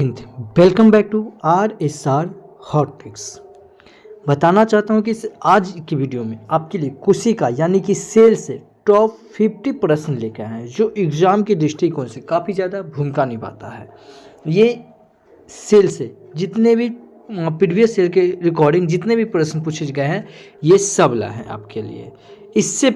Welcome back to RSR hot tricks. बताना चाहता हूँ कि आज की वीडियो में आपके लिए कोशिका यानी कि सेल से टॉप 50 प्रश्न लेकर आए हैं जो एग्ज़ाम के दृष्टिकोण से काफ़ी ज़्यादा भूमिका निभाता है। ये सेल से जितने भी प्रीवियस सेल के रिकॉर्डिंग जितने भी प्रश्न पूछे गए हैं ये सब लाए हैं आपके लिए। इससे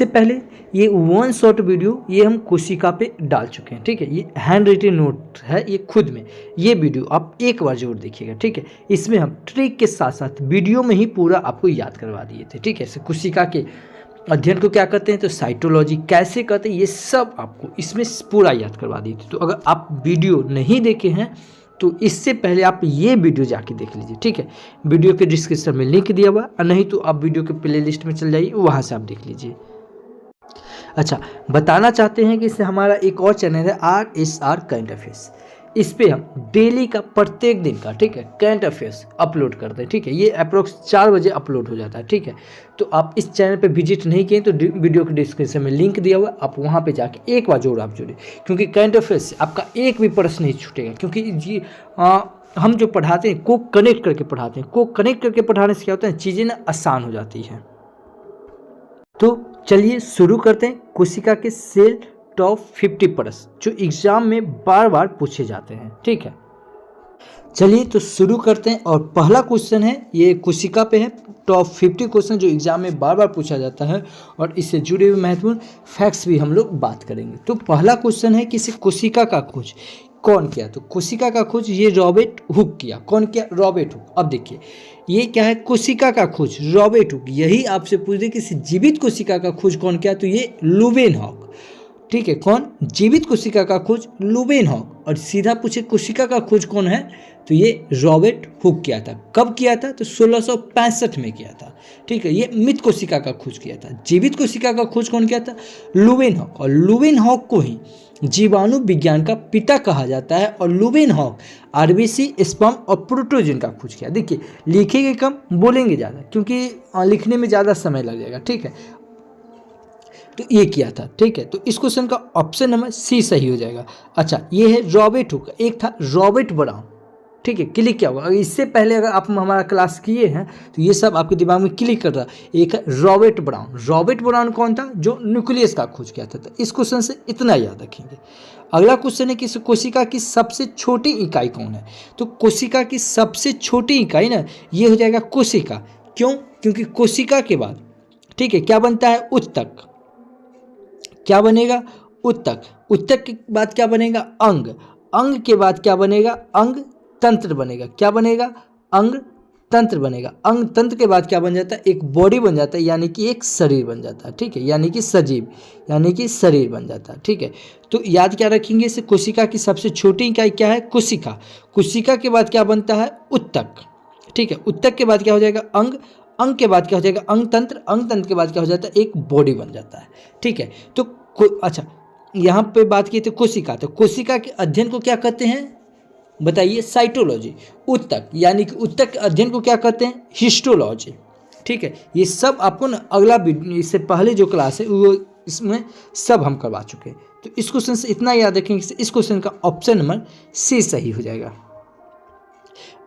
पहले ये वन शॉट वीडियो ये हम कोशिका पे डाल चुके हैं, ठीक है। ये हैंड रिटन नोट है, ये खुद में ये वीडियो आप एक बार जरूर देखिएगा, ठीक है। इसमें हम ट्रिक के साथ साथ वीडियो में ही पूरा आपको याद करवा दिए थे, ठीक है। कोशिका के अध्ययन को क्या कहते हैं, तो साइटोलॉजी कैसे कहते हैं, ये सब आपको इसमें पूरा याद करवा दिए थे। तो अगर आप वीडियो नहीं देखे हैं तो इससे पहले आप ये वीडियो जाके देख लीजिए, ठीक है। वीडियो के डिस्क्रिप्शन में लिंक दिया हुआ, और नहीं तो आप वीडियो के प्लेलिस्ट में चल जाइए, वहाँ से आप देख लीजिए। अच्छा, बताना चाहते हैं कि इससे हमारा एक और चैनल है RSR करंट अफेयर्स। इस पे हम डेली का प्रत्येक दिन का, ठीक है, करंट अफेयर्स अपलोड करते हैं, ठीक है। ये अप्रोक्स 4 बजे अपलोड हो जाता है, ठीक है। तो आप इस चैनल पे विजिट नहीं किए तो वीडियो के डिस्क्रिप्शन में लिंक दिया हुआ है, आप वहाँ पे जाके एक बार जरूर आप जुड़े, क्योंकि करंट अफेयर्स से आपका एक भी प्रश्न नहीं छूटेगा। क्योंकि जी हम जो पढ़ाते हैं को कनेक्ट करके पढ़ाते हैं, को कनेक्ट करके पढ़ाने से क्या होता है, चीज़ें ना आसान हो जाती हैं। तो चलिए शुरू करते हैं कोशिका के सेल टॉप 50 प्रश्न जो एग्जाम में बार बार पूछे जाते हैं, ठीक है। चलिए तो शुरू करते हैं। और पहला क्वेश्चन है, ये कोशिका पे है, टॉप 50 क्वेश्चन जो एग्जाम में बार बार पूछा जाता है, और इससे जुड़े हुए महत्वपूर्ण फैक्ट्स भी हम लोग बात करेंगे। तो पहला क्वेश्चन है कि कोशिका का खोज कौन किया, तो कोशिका का खोज ये रॉबर्ट हुक किया। कौन किया, रॉबर्ट हुक। अब देखिए ये क्या है, कोशिका का खोज रॉबर्ट हुक। यही आपसे पूछ दे कि जीवित कोशिका का खोज कौन किया, तो ये लुवेनहॉक, ठीक है। कौन, जीवित कोशिका का खोज लुवेनहॉक। और सीधा पूछे कोशिका का खोज कौन है, तो ये रॉबर्ट हुक किया था। कब किया था, तो 1665 में किया था, ठीक है। ये मृत कोशिका का खोज किया था। जीवित कोशिका का खोज कौन किया था, लुवेनहॉक। और लुवेनहॉक को ही जीवाणु विज्ञान का पिता कहा जाता है। और लुवेनहॉक आरबीसी, स्पर्म और प्रोटोजन का खोज किया। देखिए लिखेंगे कम, बोलेंगे ज़्यादा, क्योंकि लिखने में ज़्यादा समय लग जाएगा, ठीक है। तो ये किया था, ठीक है। तो इस क्वेश्चन का ऑप्शन नंबर सी सही हो जाएगा। अच्छा, ये है रॉबर्ट हुक। एक था रॉबर्ट ब्राउन, ठीक है। क्लिक क्या होगा, इससे पहले अगर आप हमारा क्लास किए हैं तो ये सब आपके दिमाग में क्लिक कर रहा है। एक है रॉबर्ट ब्राउन। रॉबर्ट ब्राउन कौन था, जो न्यूक्लियस का खोज किया था। तो इस क्वेश्चन से इतना याद रखेंगे। अगला क्वेश्चन है कि कोशिका की सबसे छोटी इकाई कौन है, तो कोशिका की सबसे छोटी इकाई ना ये हो जाएगा कोशिका। क्यों, क्योंकि कोशिका के बाद, ठीक है, क्या बनता है, उत्तक। क्या बनेगा, उत्तक। उत्तक के बाद क्या बनेगा, अंग। अंग के बाद क्या बनेगा, अंग तंत्र बनेगा। क्या बनेगा, अंग तंत्र बनेगा। अंग तंत्र के बाद क्या बन जाता है, एक बॉडी बन जाता है, यानी कि एक शरीर बन जाता है, ठीक है। यानी कि सजीव, यानी कि शरीर बन जाता है, ठीक है। तो याद क्या रखेंगे, इसे कोशिका की सबसे छोटी इकाई क्या है, कोशिका। कोशिका के बाद क्या बनता है, उत्तक, ठीक है। उत्तक के बाद क्या हो जाएगा, अंग। अंग के बाद क्या हो जाएगा, अंग तंत्र। अंग तंत्र के बाद क्या हो जाता है, एक बॉडी बन जाता है, ठीक है। तो अच्छा, यहाँ पे बात की तो कोशिका, तो कोशिका के अध्ययन को क्या कहते हैं, बताइए, साइटोलॉजी। उत्तक यानी कि उत्तक के अध्ययन को क्या कहते हैं, हिस्टोलॉजी, ठीक है। ये सब आपको ना अगला इससे पहले जो क्लास है वो इसमें सब हम करवा चुके हैं। तो इस क्वेश्चन से इतना याद रखेंगे, इस क्वेश्चन का ऑप्शन नंबर सी सही हो जाएगा।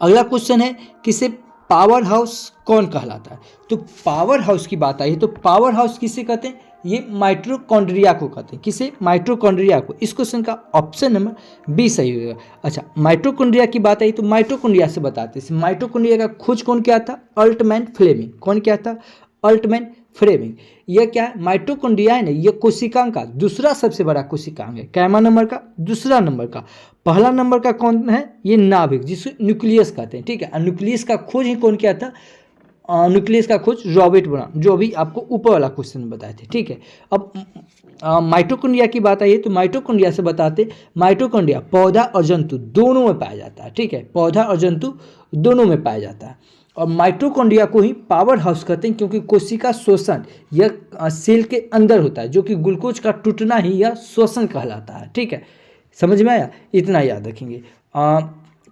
अगला क्वेश्चन है कि पावर हाउस कौन कहलाता है, तो पावर हाउस की बात आई है, तो पावर हाउस किसे कहते हैं, ये माइटोकॉन्ड्रिया को कहते हैं। किसे, माइटोकॉन्ड्रिया को। इस क्वेश्चन का ऑप्शन नंबर बी सही होगा। अच्छा, माइटोकॉन्ड्रिया की बात आई तो माइटोकॉन्ड्रिया से बताते हैं। माइटोकॉन्ड्रिया का खोज कौन किया था, अल्टमैन फ्लेमिंग। कौन किया था, अल्टमैन फ्लेमिंग। यह क्या है, माइटोकॉन्ड्रिया है ना, यह कोशिकांग का दूसरा सबसे बड़ा कोशिकांग है। कैमा नंबर का, दूसरा नंबर का। पहला नंबर का कौन है, ये नाभिक, जिसको न्यूक्लियस कहते हैं, ठीक है। न्यूक्लियस का खोज ही कौन किया था, न्यूक्लियस का खोज रॉबर्ट ब्राउन, जो अभी आपको ऊपर वाला क्वेश्चन में बताए थे, ठीक है। अब माइटोकॉन्ड्रिया की बात आई है तो माइटोकॉन्ड्रिया से बताते, माइटोकॉन्ड्रिया पौधा और जंतु दोनों में पाया जाता है, ठीक है। पौधा और जंतु दोनों में पाया जाता है। और माइटोकॉन्ड्रिया को ही पावर हाउस कहते हैं, क्योंकि कोशिका श्वसन यह सेल के अंदर होता है, जो कि ग्लूकोज का टूटना ही यह श्वसन कहलाता है, ठीक है। समझ में आया, इतना याद रखेंगे।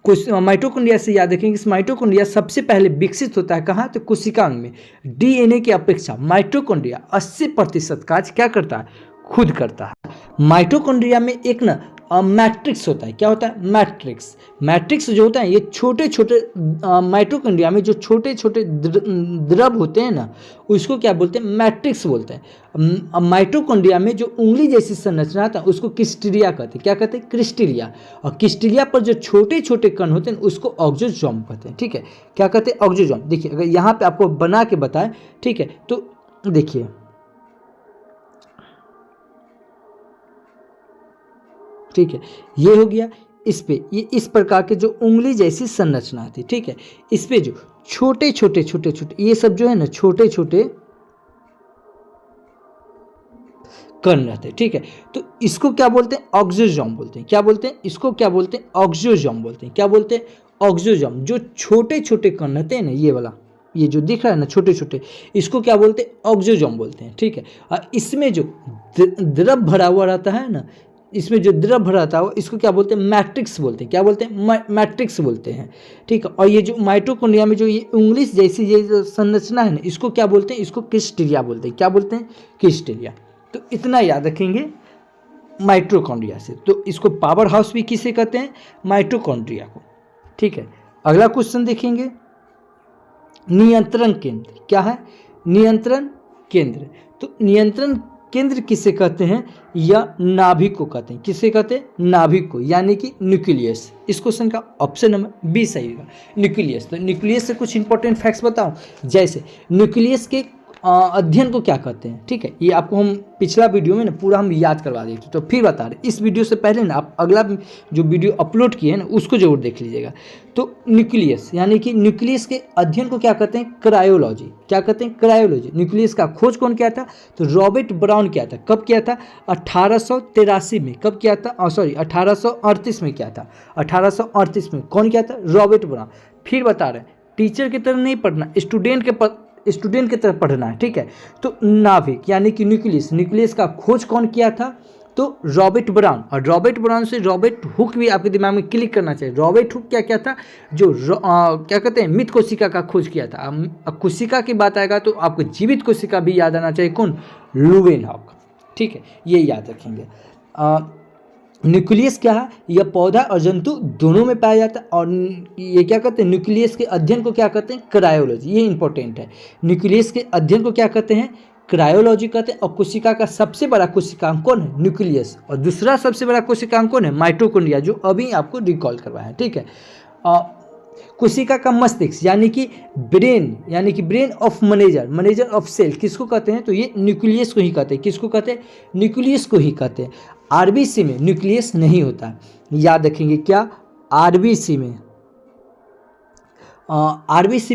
माइटोकॉन्ड्रिया से याद रखेंगे, इस माइटोकॉन्ड्रिया सबसे पहले विकसित होता है कहाँ, तो कोशिकांग में। डीएनए की अपेक्षा माइटोकॉन्ड्रिया 80% कार्य क्या करता है, खुद करता है। माइटोकॉन्ड्रिया में एक ना मैट्रिक्स होता है। क्या होता है? मैट्रिक्स। मैट्रिक्स जो होता है ये छोटे छोटे माइटोकॉन्ड्रिया में जो छोटे छोटे द्रव होते हैं ना, उसको क्या बोलते हैं? मैट्रिक्स बोलते हैं। माइटोकॉन्ड्रिया में जो उंगली जैसी संरचना होता है उसको क्रिस्टलिया कहते हैं। क्या कहते हैं? क्रिस्टलिया। और क्रिस्टलिया पर जो छोटे छोटे कण होते हैं उसको ऑक्सोजोम कहते हैं। ठीक है, क्या कहते हैं? ऑक्सोजोम। देखिए अगर यहाँ पे आपको बना के बताएं, ठीक है, तो देखिए ठीक है, ये हो गया। इस पे ये इस प्रकार के जो उंगली जैसी संरचना थी, ठीक है, इस पे जो छोटे छोटे छोटे छोटे ये सब जो है ना छोटे छोटे कण रहते हैं। ठीक है, तो इसको क्या बोलते हैं? ऑक्सोजोम बोलते हैं। क्या बोलते हैं? इसको क्या बोलते हैं? ऑक्सोजोम बोलते हैं। क्या बोलते हैं? ऑक्सोजोम। जो छोटे छोटे कण रहते हैं ना, ये वाला, ये जो दिख रहा है ना छोटे छोटे, इसको क्या बोलते हैं? ऑक्सोजोम बोलते हैं। ठीक है, और इसमें जो द्रव भरा हुआ रहता है ना, इसमें जो द्रव भरा रहता है इसको क्या बोलते हैं? मैट्रिक्स बोलते हैं। क्या बोलते हैं? मैट्रिक्स बोलते हैं। ठीक है, और ये जो माइटोकॉन्ड्रिया में जो ये उंगली जैसी ये जो संरचना है ना, इसको क्या बोलते हैं? इसको क्रिस्टलिया बोलते हैं। क्या बोलते हैं? क्रिस्टलिया। तो इतना याद रखेंगे माइटोकॉन्ड्रिया से। तो इसको पावर हाउस भी किसे कहते हैं? माइटोकॉन्ड्रिया को। ठीक है, अगला क्वेश्चन देखेंगे, नियंत्रण केंद्र। क्या है? नियंत्रण केंद्र। तो नियंत्रण केंद्र किसे कहते हैं? या नाभिक को कहते हैं। किसे कहते हैं? नाभिक को, यानी कि न्यूक्लियस। इस क्वेश्चन का ऑप्शन नंबर बी सही होगा, न्यूक्लियस। तो न्यूक्लियस से कुछ इंपॉर्टेंट फैक्ट्स बताऊं, जैसे न्यूक्लियस के अध्ययन को क्या कहते हैं। ठीक है, ये आपको हम पिछला वीडियो में ना पूरा हम याद करवा देते, तो फिर बता रहे इस वीडियो से पहले ना आप अगला जो वीडियो अपलोड किए हैं ना उसको जरूर देख लीजिएगा। तो न्यूक्लियस यानी कि न्यूक्लियस के अध्ययन को क्या कहते हैं? क्रायोलॉजी। क्या कहते हैं? क्रायोलॉजी। न्यूक्लियस का खोज कौन किया था? तो रॉबर्ट ब्राउन किया था। कब किया था? 1883 में। कब किया था? सॉरी 1838 में किया था। 1838 में कौन किया था? Robert brown. फिर बता रहे टीचर की तरह नहीं पढ़ना, स्टूडेंट की तरफ पढ़ना है। ठीक है, तो नाभिक यानी कि न्यूक्लियस, न्यूक्लियस का खोज कौन किया था? तो रॉबर्ट ब्राउन। और रॉबर्ट ब्राउन से रॉबर्ट हुक भी आपके दिमाग में क्लिक करना चाहिए। रॉबर्ट हुक क्या क्या था? जो क्या कहते हैं? मृत कोशिका का खोज किया था। अब कोशिका की बात आएगा तो आपको जीवित कोशिका भी याद आना चाहिए। कौन? लुवेनहॉक। ठीक है, ये याद रखेंगे। न्यूक्लियस क्या है? यह पौधा और जंतु दोनों में पाया जाता है। और ये क्या कहते हैं? न्यूक्लियस के अध्ययन को क्या कहते हैं? क्रायोलॉजी। ये इंपॉर्टेंट है। न्यूक्लियस के अध्ययन को क्या कहते हैं? क्रायोलॉजी कहते हैं। और कोशिका का सबसे बड़ा कोशिकांग कौन है? न्यूक्लियस। और दूसरा सबसे बड़ा कोशिकांग कौन है? माइटोकॉन्ड्रिया, जो अभी आपको रिकॉल करवाया है। ठीक है, कोशिका का मस्तिष्क यानी कि brain of manager of cell किसको कहते हैं? तो ये न्यूक्लियस को ही कहते हैं। किसको कहते हैं? न्यूक्लियस को ही कहते हैं। आरबीसी में न्यूक्लियस नहीं होता है, याद रखेंगे। क्या? आरबीसी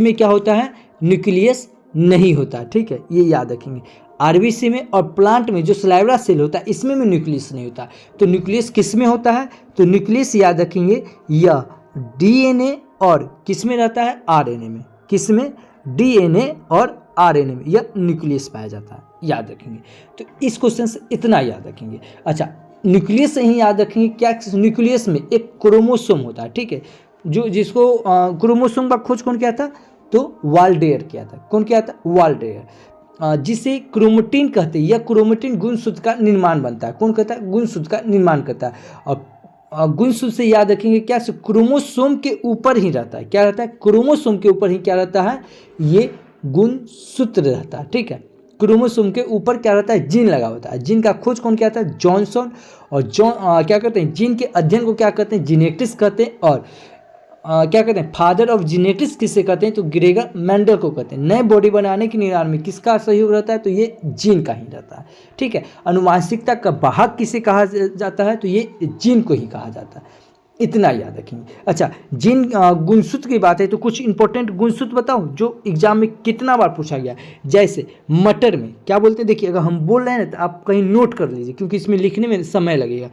में क्या होता है? न्यूक्लियस नहीं होता। ठीक है, ये याद रखेंगे। आरबीसी में और प्लांट में जो सलाइवरा सेल होता है इसमें भी न्यूक्लियस नहीं होता। तो न्यूक्लियस किस में होता है? तो न्यूक्लियस याद रखेंगे यह डीएनए और किस में रहता है? आरएनए में। किस में? डीएनए और आरएनए में यह न्यूक्लियस पाया जाता है, याद रखेंगे। तो इस क्वेश्चन से इतना याद रखेंगे। अच्छा, न्यूक्लियस से ही याद रखेंगे क्या? न्यूक्लियस में एक क्रोमोसोम होता है। ठीक है, जो जिसको क्रोमोसोम का खोज कौन किया था? तो वाल्डेयर किया था। कौन किया था? वाल्डेयर। जिसे क्रोमेटिन कहते हैं। यह क्रोमेटिन गुणसूत्र का निर्माण बनता है। कौन कहता है? गुणसूत्र का निर्माण करता है। और गुणसूत्र से याद रखेंगे क्या? क्रोमोसोम के ऊपर ही रहता है। क्या रहता है? क्रोमोसोम के ऊपर ही क्या रहता है? ये गुणसूत्र रहता है। ठीक है, क्रोमोसोम के ऊपर क्या रहता है? जीन लगा होता है। जीन का खोज कौन किया था? जॉनसन। और क्या कहते हैं? जीन के अध्ययन को क्या कहते हैं? जेनेटिक्स कहते हैं। और क्या कहते हैं? फादर ऑफ जेनेटिक्स किसे कहते हैं? तो ग्रेगर मेंडल को कहते हैं। नए बॉडी बनाने के निर्माण में किसका सहयोग रहता है? तो ये जीन का ही रहता है। ठीक है, अनुवांशिकता का वाहक किसे कहा जाता है? तो ये जीन को ही कहा जाता है। इतना याद रखेंगे। अच्छा, जिन गुणसूत्र की बात है तो कुछ इंपॉर्टेंट गुणसूत्र बताओ जो एग्जाम में कितना बार पूछा गया। जैसे मटर में क्या बोलते हैं? देखिए अगर हम बोल रहे हैं तो आप कहीं नोट कर लीजिए क्योंकि इसमें लिखने में समय लगेगा।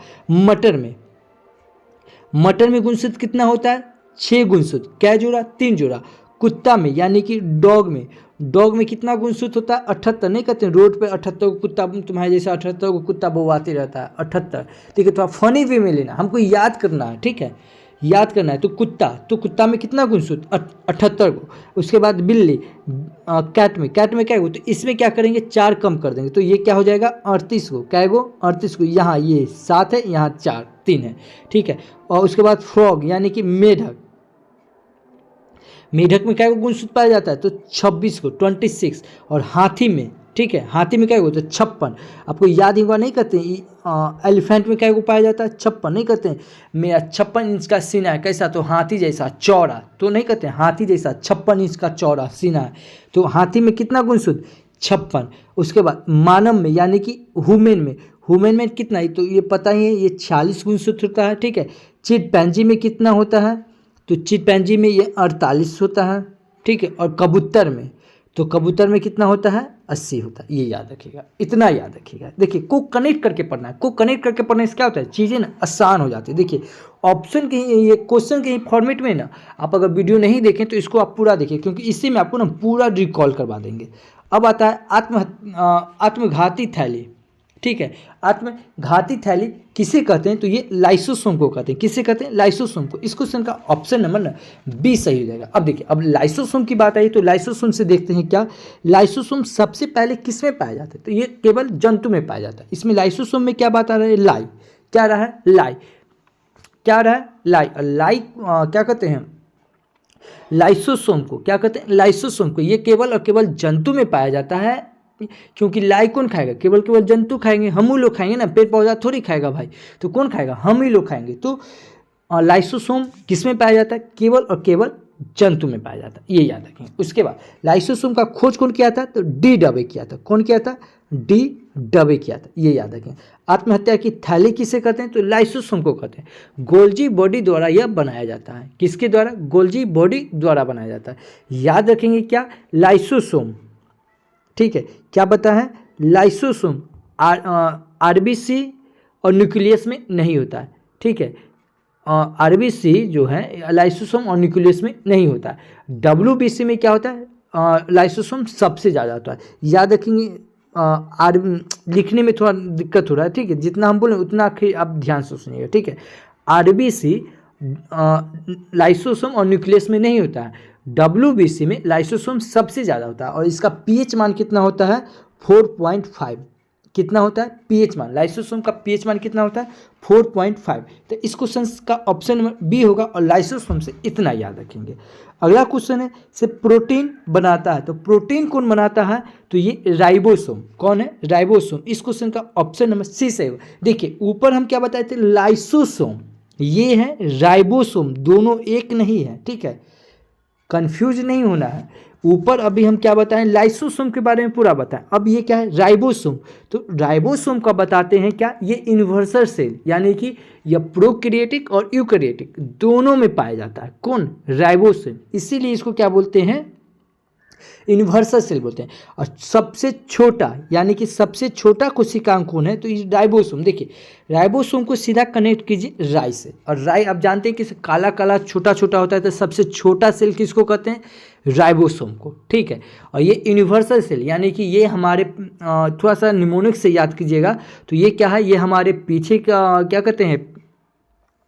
मटर में गुणसूत्र कितना होता है? 6 गुणसूत्र। क्या जोड़ा? 3 जोड़ा। कुत्ता में यानी कि डॉग में कितना गुणसूत्र होता है? 78। नहीं कहते रोड पे 78 को कुत्ता, तुम्हारे जैसा 78 को कुत्ता बवाते रहता है, 78। ठीक है, तो आप फनी वे में लेना, हमको याद करना है। ठीक है, याद करना है। तो कुत्ता में कितना गुणसूत्र 78 को। उसके बाद बिल्ली, कैट में क्या है, तो इसमें क्या करेंगे 4 कम कर देंगे, तो ये क्या हो जाएगा 38 को। क्या है वो 38 को, यहाँ ये 7 है, यहाँ 4 3 है, ठीक है। और उसके बाद फ्रॉग यानी कि मेढक, मेढक में क्या गुणसूत्र पाया जाता है, तो 26 को 26। और हाथी में, ठीक है, हाथी में क्या होता है 56। आपको याद ही होगा, नहीं कहते एलिफेंट में क्या पाया जाता है 56, नहीं कहते मेरा 56 इंच का सीना है, कैसा, तो हाथी जैसा चौड़ा, तो नहीं कहते हाथी जैसा 56 इंच का चौड़ा सीना है, तो हाथी में कितना गुणसूत्र 56। उसके बाद मानव में यानी कि हुमेन में कितना है, तो ये पता ही है, ये 46 गुणसूत्र होता है, ठीक है। चिंपैंजी में कितना होता है, तो चिंपैंजी में ये 48 होता है, ठीक है। और कबूतर में कितना होता है 80 होता है। ये याद रखिएगा, इतना याद रखिएगा। देखिए को कनेक्ट करके पढ़ना है, को कनेक्ट करके पढ़ने से क्या होता है, चीज़ें ना आसान हो जाती है। देखिए ऑप्शन के ये क्वेश्चन के ही फॉर्मेट में ना, आप अगर वीडियो नहीं देखें तो इसको आप पूरा देखिए, क्योंकि इससे में आपको ना पूरा रिकॉल करवा देंगे। अब आता है आत्मघाती थैली, ठीक है। आत्मघाती थैली किसे कहते हैं, तो ये लाइसोसोम को कहते हैं। किसे कहते हैं, लाइसोसोम को। इस क्वेश्चन का ऑप्शन नंबर ना बी सही हो जाएगा। अब देखिए, अब लाइसोसोम की बात आई तो लाइसोसोम से देखते हैं क्या, लाइसोसोम सबसे पहले किस में पाया जाता है, तो ये केवल जंतु में पाया जाता है। इसमें लाइसोसोम में क्या बात आ रहा है, लाई, क्या रहा है लाई, क्या रहा है लाई। और लाई क्या कहते हैं, लाइसोसोम को क्या कहते हैं, लाइसोसोम को। ये केवल और केवल जंतु में पाया जाता है, क्योंकि लाई कौन खाएगा, केवल जंतु खाएंगे, हम ही लोग खाएंगे ना, पेड़ पौधा थोड़ी खाएगा भाई, तो कौन खाएगा, हम ही लोग खाएंगे। तो लाइसोसोम किस में पाया जाता है, केवल और केवल जंतु में पाया जाता है, ये याद रखेंगे। उसके बाद लाइसोसोम का खोज कौन किया था, तो डी डबे किया था। कौन किया था, डी डबे किया था, ये याद रखें। आत्महत्या की थैली किसे कहते हैं, तो लाइसोसोम को कहते हैं। गोल्जी बॉडी द्वारा यह बनाया जाता है, किसके द्वारा, गोल्जी बॉडी द्वारा बनाया जाता है। याद रखेंगे क्या, लाइसोसोम, ठीक है। क्या बता है, लाइसोसोम आरबीसी और न्यूक्लियस में नहीं होता है, ठीक है। आरबीसी जो है लाइसोसोम और न्यूक्लियस में नहीं होता है। डब्ल्यूबीसी में क्या होता है, लाइसोसोम सबसे ज़्यादा होता है। याद रखेंगे, लिखने में थोड़ा दिक्कत हो रहा है, ठीक है, जितना हम बोलें उतना आप ध्यान से सुनिएगा, ठीक है। आरबीसी लाइसोसोम और न्यूक्लियस में नहीं होता है, डब्ल्यूबीसी में लाइसोसोम सबसे ज़्यादा होता है। और इसका पीएच मान कितना होता है 4.5, कितना होता है पीएच मान, लाइसोसोम का पीएच मान कितना होता है 4.5। तो इस क्वेश्चन का ऑप्शन नंबर बी होगा, और लाइसोसोम से इतना याद रखेंगे। अगला क्वेश्चन है, से प्रोटीन बनाता है, तो प्रोटीन कौन बनाता है, तो ये राइबोसोम। कौन है, राइबोसोम। इस क्वेश्चन का ऑप्शन नंबर सी सही होगा। देखिए ऊपर हम क्या बताए थे, लाइसोसोम, ये है राइबोसोम, दोनों एक नहीं है, ठीक है, कंफ्यूज नहीं होना है। ऊपर अभी हम क्या बताएं, लाइसोसोम के बारे में पूरा बताएं। अब ये क्या है, राइबोसोम। तो राइबोसोम का बताते हैं क्या, ये यूनिवर्सल सेल, यानी कि यह प्रोकैरियोटिक और यूकैरियोटिक दोनों में पाया जाता है। कौन, राइबोसोम, इसीलिए इसको क्या बोलते हैं, यूनिवर्सल सेल बोलते हैं। और सबसे छोटा, यानी कि सबसे छोटा कोशिकांग कौन है, तो ये राइबोसोम। देखिए राइबोसोम को सीधा कनेक्ट कीजिए राई से, और राई आप जानते हैं कि काला काला छोटा छोटा होता है, तो सबसे छोटा सेल किसको कहते हैं, राइबोसोम को, ठीक है। और ये यूनिवर्सल सेल, यानी कि ये हमारे थोड़ा सा निमोनिक से याद कीजिएगा, तो ये क्या है, ये हमारे पीछे का क्या कहते हैं,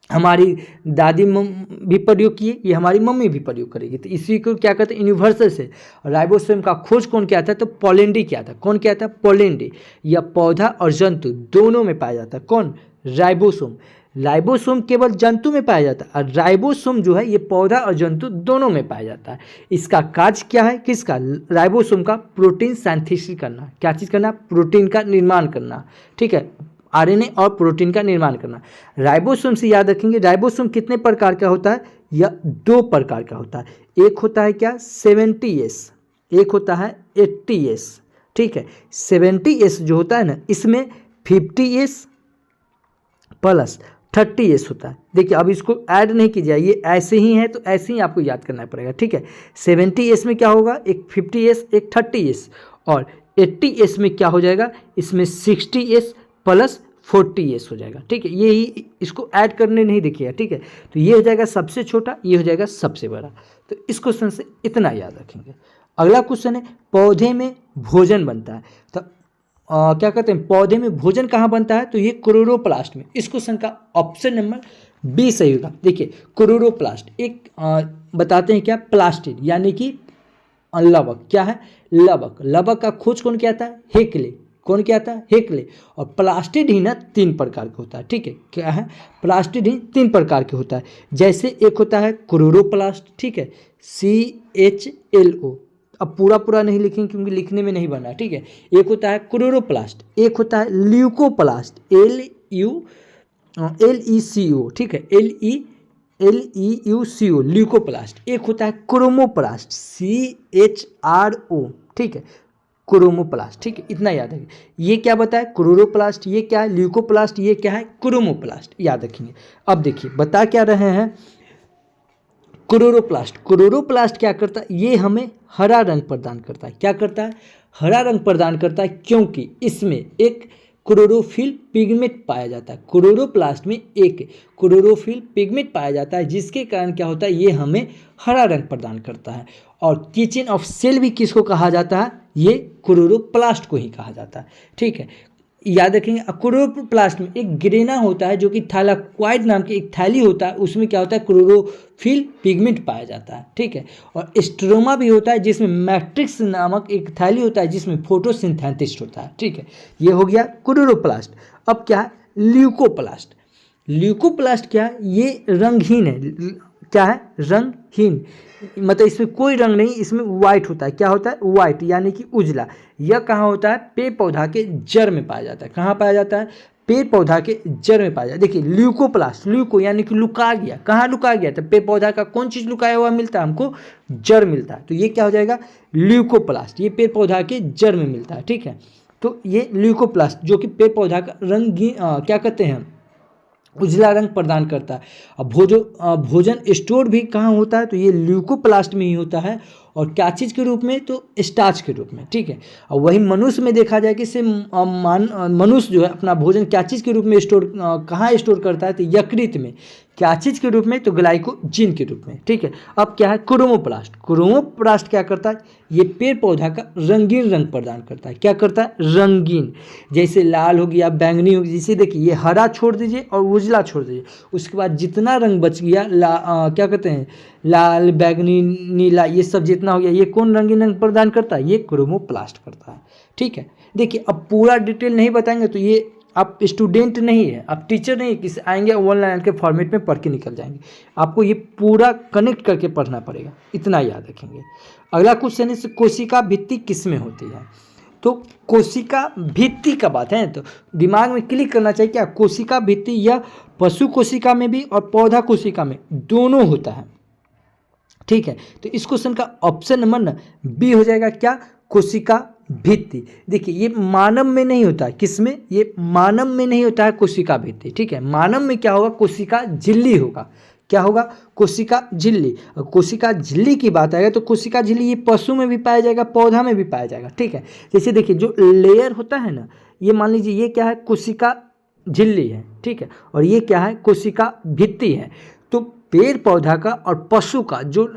हमारी दादी भी प्रयोग किए, ये हमारी मम्मी भी प्रयोग करेगी, तो इसी को क्या कहते हैं, यूनिवर्सल सेल। और राइबोसोम का खोज कौन किया था, तो पोलेंडी किया था। कौन किया था, पोलेंडी। यह पौधा और जंतु दोनों में पाया जाता है। कौन, राइबोसोम। राइबोसोम केवल जंतु में पाया जाता है, और राइबोसोम जो है ये पौधा और जंतु दोनों में पाया जाता है। इसका कार्य क्या है, किसका, राइबोसोम का, प्रोटीन सिंथेसिस करना। क्या चीज़ करना, प्रोटीन का निर्माण करना, ठीक है, आरएनए और प्रोटीन का निर्माण करना। राइबोसोम से याद रखेंगे, राइबोसोम कितने प्रकार का होता है, यह 2 प्रकार का होता है। एक होता है क्या 70S, एक होता है 80S, ठीक है। 70S जो होता है ना, इसमें 50S प्लस 30S होता है। देखिए अब इसको ऐड नहीं कीजिए, ये ऐसे ही है तो ऐसे ही आपको याद करना पड़ेगा, ठीक है। 70S में क्या होगा, एक 50S एक 30S, और 80S में क्या हो जाएगा, इसमें 60S प्लस 40S हो जाएगा, ठीक है। यही इसको ऐड करने नहीं देखिएगा, ठीक है। तो ये हो जाएगा सबसे छोटा, ये हो जाएगा सबसे बड़ा। तो इस क्वेश्चन से इतना याद रखेंगे। अगला क्वेश्चन है, पौधे में भोजन बनता है, तो क्या कहते हैं, पौधे में भोजन कहाँ बनता है, तो ये क्लोरोप्लास्ट में। इस क्वेश्चन का ऑप्शन नंबर बी सही होगा। देखिए क्लोरोप्लास्ट एक बताते हैं क्या, प्लास्टिड यानी कि लवक। क्या है? लवक। लवक का खोज कौन किया था? हेक्ले। कौन किया था? हेक्ले। और प्लास्टिड ही ना 3 प्रकार का होता है, ठीक है। क्या है? प्लास्टिड ही 3 प्रकार के होता है। जैसे एक होता है क्लोरोप्लास्ट, ठीक है, CHLO। अब पूरा पूरा नहीं लिखेंगे क्योंकि लिखने में नहीं बना, ठीक है। एक होता है क्लोरोप्लास्ट, एक होता है ल्यूकोप्लास्ट, LECO, ठीक है, LEUCO ल्यूकोप्लास्ट। एक होता है क्रोमोप्लास्ट, CHRO, ठीक है, क्रोमोप्लास्ट, ठीक है। इतना याद रखिए। ये क्या बताया? क्लोरोप्लास्ट, ये क्या है? ल्यूकोप्लास्ट, ये क्या है? क्रोमोप्लास्ट, याद रखेंगे। अब देखिए बता क्या रहे हैं, क्लोरोप्लास्ट। क्लोरोप्लास्ट क्या करता है? ये हमें हरा रंग प्रदान करता है। क्या करता है? हरा रंग प्रदान करता है, क्योंकि इसमें एक क्लोरोफिल पिगमेंट पाया जाता है। क्लोरोप्लास्ट में एक क्लोरोफिल पिगमेंट पाया जाता है, जिसके कारण क्या होता है? ये हमें हरा रंग प्रदान करता है। और किचन ऑफ सेल भी किसको कहा जाता है? ये क्लोरोप्लास्ट को ही कहा जाता है, ठीक है। याद रखेंगे। क्लोरोप्लास्ट में एक ग्रेना होता है जो कि थैलाक्वाइड नाम की एक थैली होता है, उसमें क्या होता है? क्लोरोफिल पिगमेंट पाया जाता है, ठीक है। और स्ट्रोमा भी होता है जिसमें मैट्रिक्स नामक एक थैली होता है जिसमें फोटोसिंथेसिस होता है, ठीक है। ये हो गया क्लोरोप्लास्ट। अब क्या है? ल्यूकोप्लास्ट। ल्यूकोप्लास्ट क्या है? ये रंगहीन है। क्या है? रंगहीन, मतलब इसमें कोई रंग नहीं, इसमें वाइट होता है। क्या होता है? वाइट यानी कि उजला। यह कहाँ होता है? पेड़ पौधा के जड़ में पाया जाता है। कहाँ पाया जाता है? पेड़ पौधा के जड़ में पाया जाता है। देखिए ल्यूकोप्लास्ट, ल्यूको यानी कि लुका गया। कहाँ लुका गया? तो पेड़ पौधा का कौन चीज़ लुकाया हुआ मिलता है हमको? जड़ मिलता है। तो ये क्या हो जाएगा? ल्यूकोप्लास्ट। ये पेड़ पौधा के जड़ में मिलता है, ठीक है। तो ये ल्यूकोप्लास्ट जो कि पेड़ पौधा का रंगीन क्या कहते हैं, उजला रंग प्रदान करता है। अब भोजन स्टोर भी कहाँ होता है? तो ये ल्यूकोप्लास्ट में ही होता है। और क्या चीज़ के रूप में? तो स्टार्च के रूप में, ठीक है। और वही मनुष्य में देखा जाए कि मनुष्य जो है अपना भोजन क्या चीज़ के रूप में स्टोर कहाँ स्टोर करता है? तो यकृत में। क्या चीज़ के रूप में? तो ग्लाइकोजिन के रूप में, ठीक है। अब क्या है? क्रोमोप्लास्ट। क्रोमोप्लास्ट क्या करता है? ये पेड़ पौधा का रंगीन रंग प्रदान करता है। क्या करता है? रंगीन। जैसे लाल हो गया, बैंगनी हो गया। जैसे देखिए ये हरा छोड़ दीजिए और उजला छोड़ दीजिए, उसके बाद जितना रंग बच गया क्या कहते हैं, लाल, बैंगनी, नीला, ये सब जितना हो गया, ये कौन रंगीन रंग प्रदान करता है? ये क्रोमोप्लास्ट करता है, ठीक है। देखिए अब पूरा डिटेल नहीं बताएंगे तो ये आप स्टूडेंट नहीं है, आप टीचर नहीं है, किसी आएंगे ऑनलाइन के फॉर्मेट में पढ़ के निकल जाएंगे। आपको ये पूरा कनेक्ट करके पढ़ना पड़ेगा, इतना याद रखेंगे। अगला क्वेश्चन है कोशिका भित्ति किसमें होती है? तो कोशिका भित्ति का बात है तो दिमाग में क्लिक करना चाहिए क्या, कोशिका भित्ति यह पशु कोशिका में भी और पौधा कोशिका में दोनों होता है, ठीक है। तो इस क्वेश्चन का ऑप्शन नंबर बी हो जाएगा क्या, कोशिका भित्ति। देखिए ये मानव में नहीं होता है, किसमें, ये मानव में नहीं होता है कोशिका भित्ति, ठीक है। मानव में क्या होगा, कोशिका झिल्ली होगा। क्या होगा, कोशिका झिल्ली। कोशिका झिल्ली की बात आएगा तो कोशिका झिल्ली ये पशु में भी पाया जाएगा, पौधा में भी पाया जाएगा, ठीक है। जैसे देखिए जो लेयर होता है ना, ये मान लीजिए ये क्या है, कोशिका झिल्ली है, ठीक है, और ये क्या है, कोशिका भित्ति है। तो पेड़ पौधा का और पशु का जो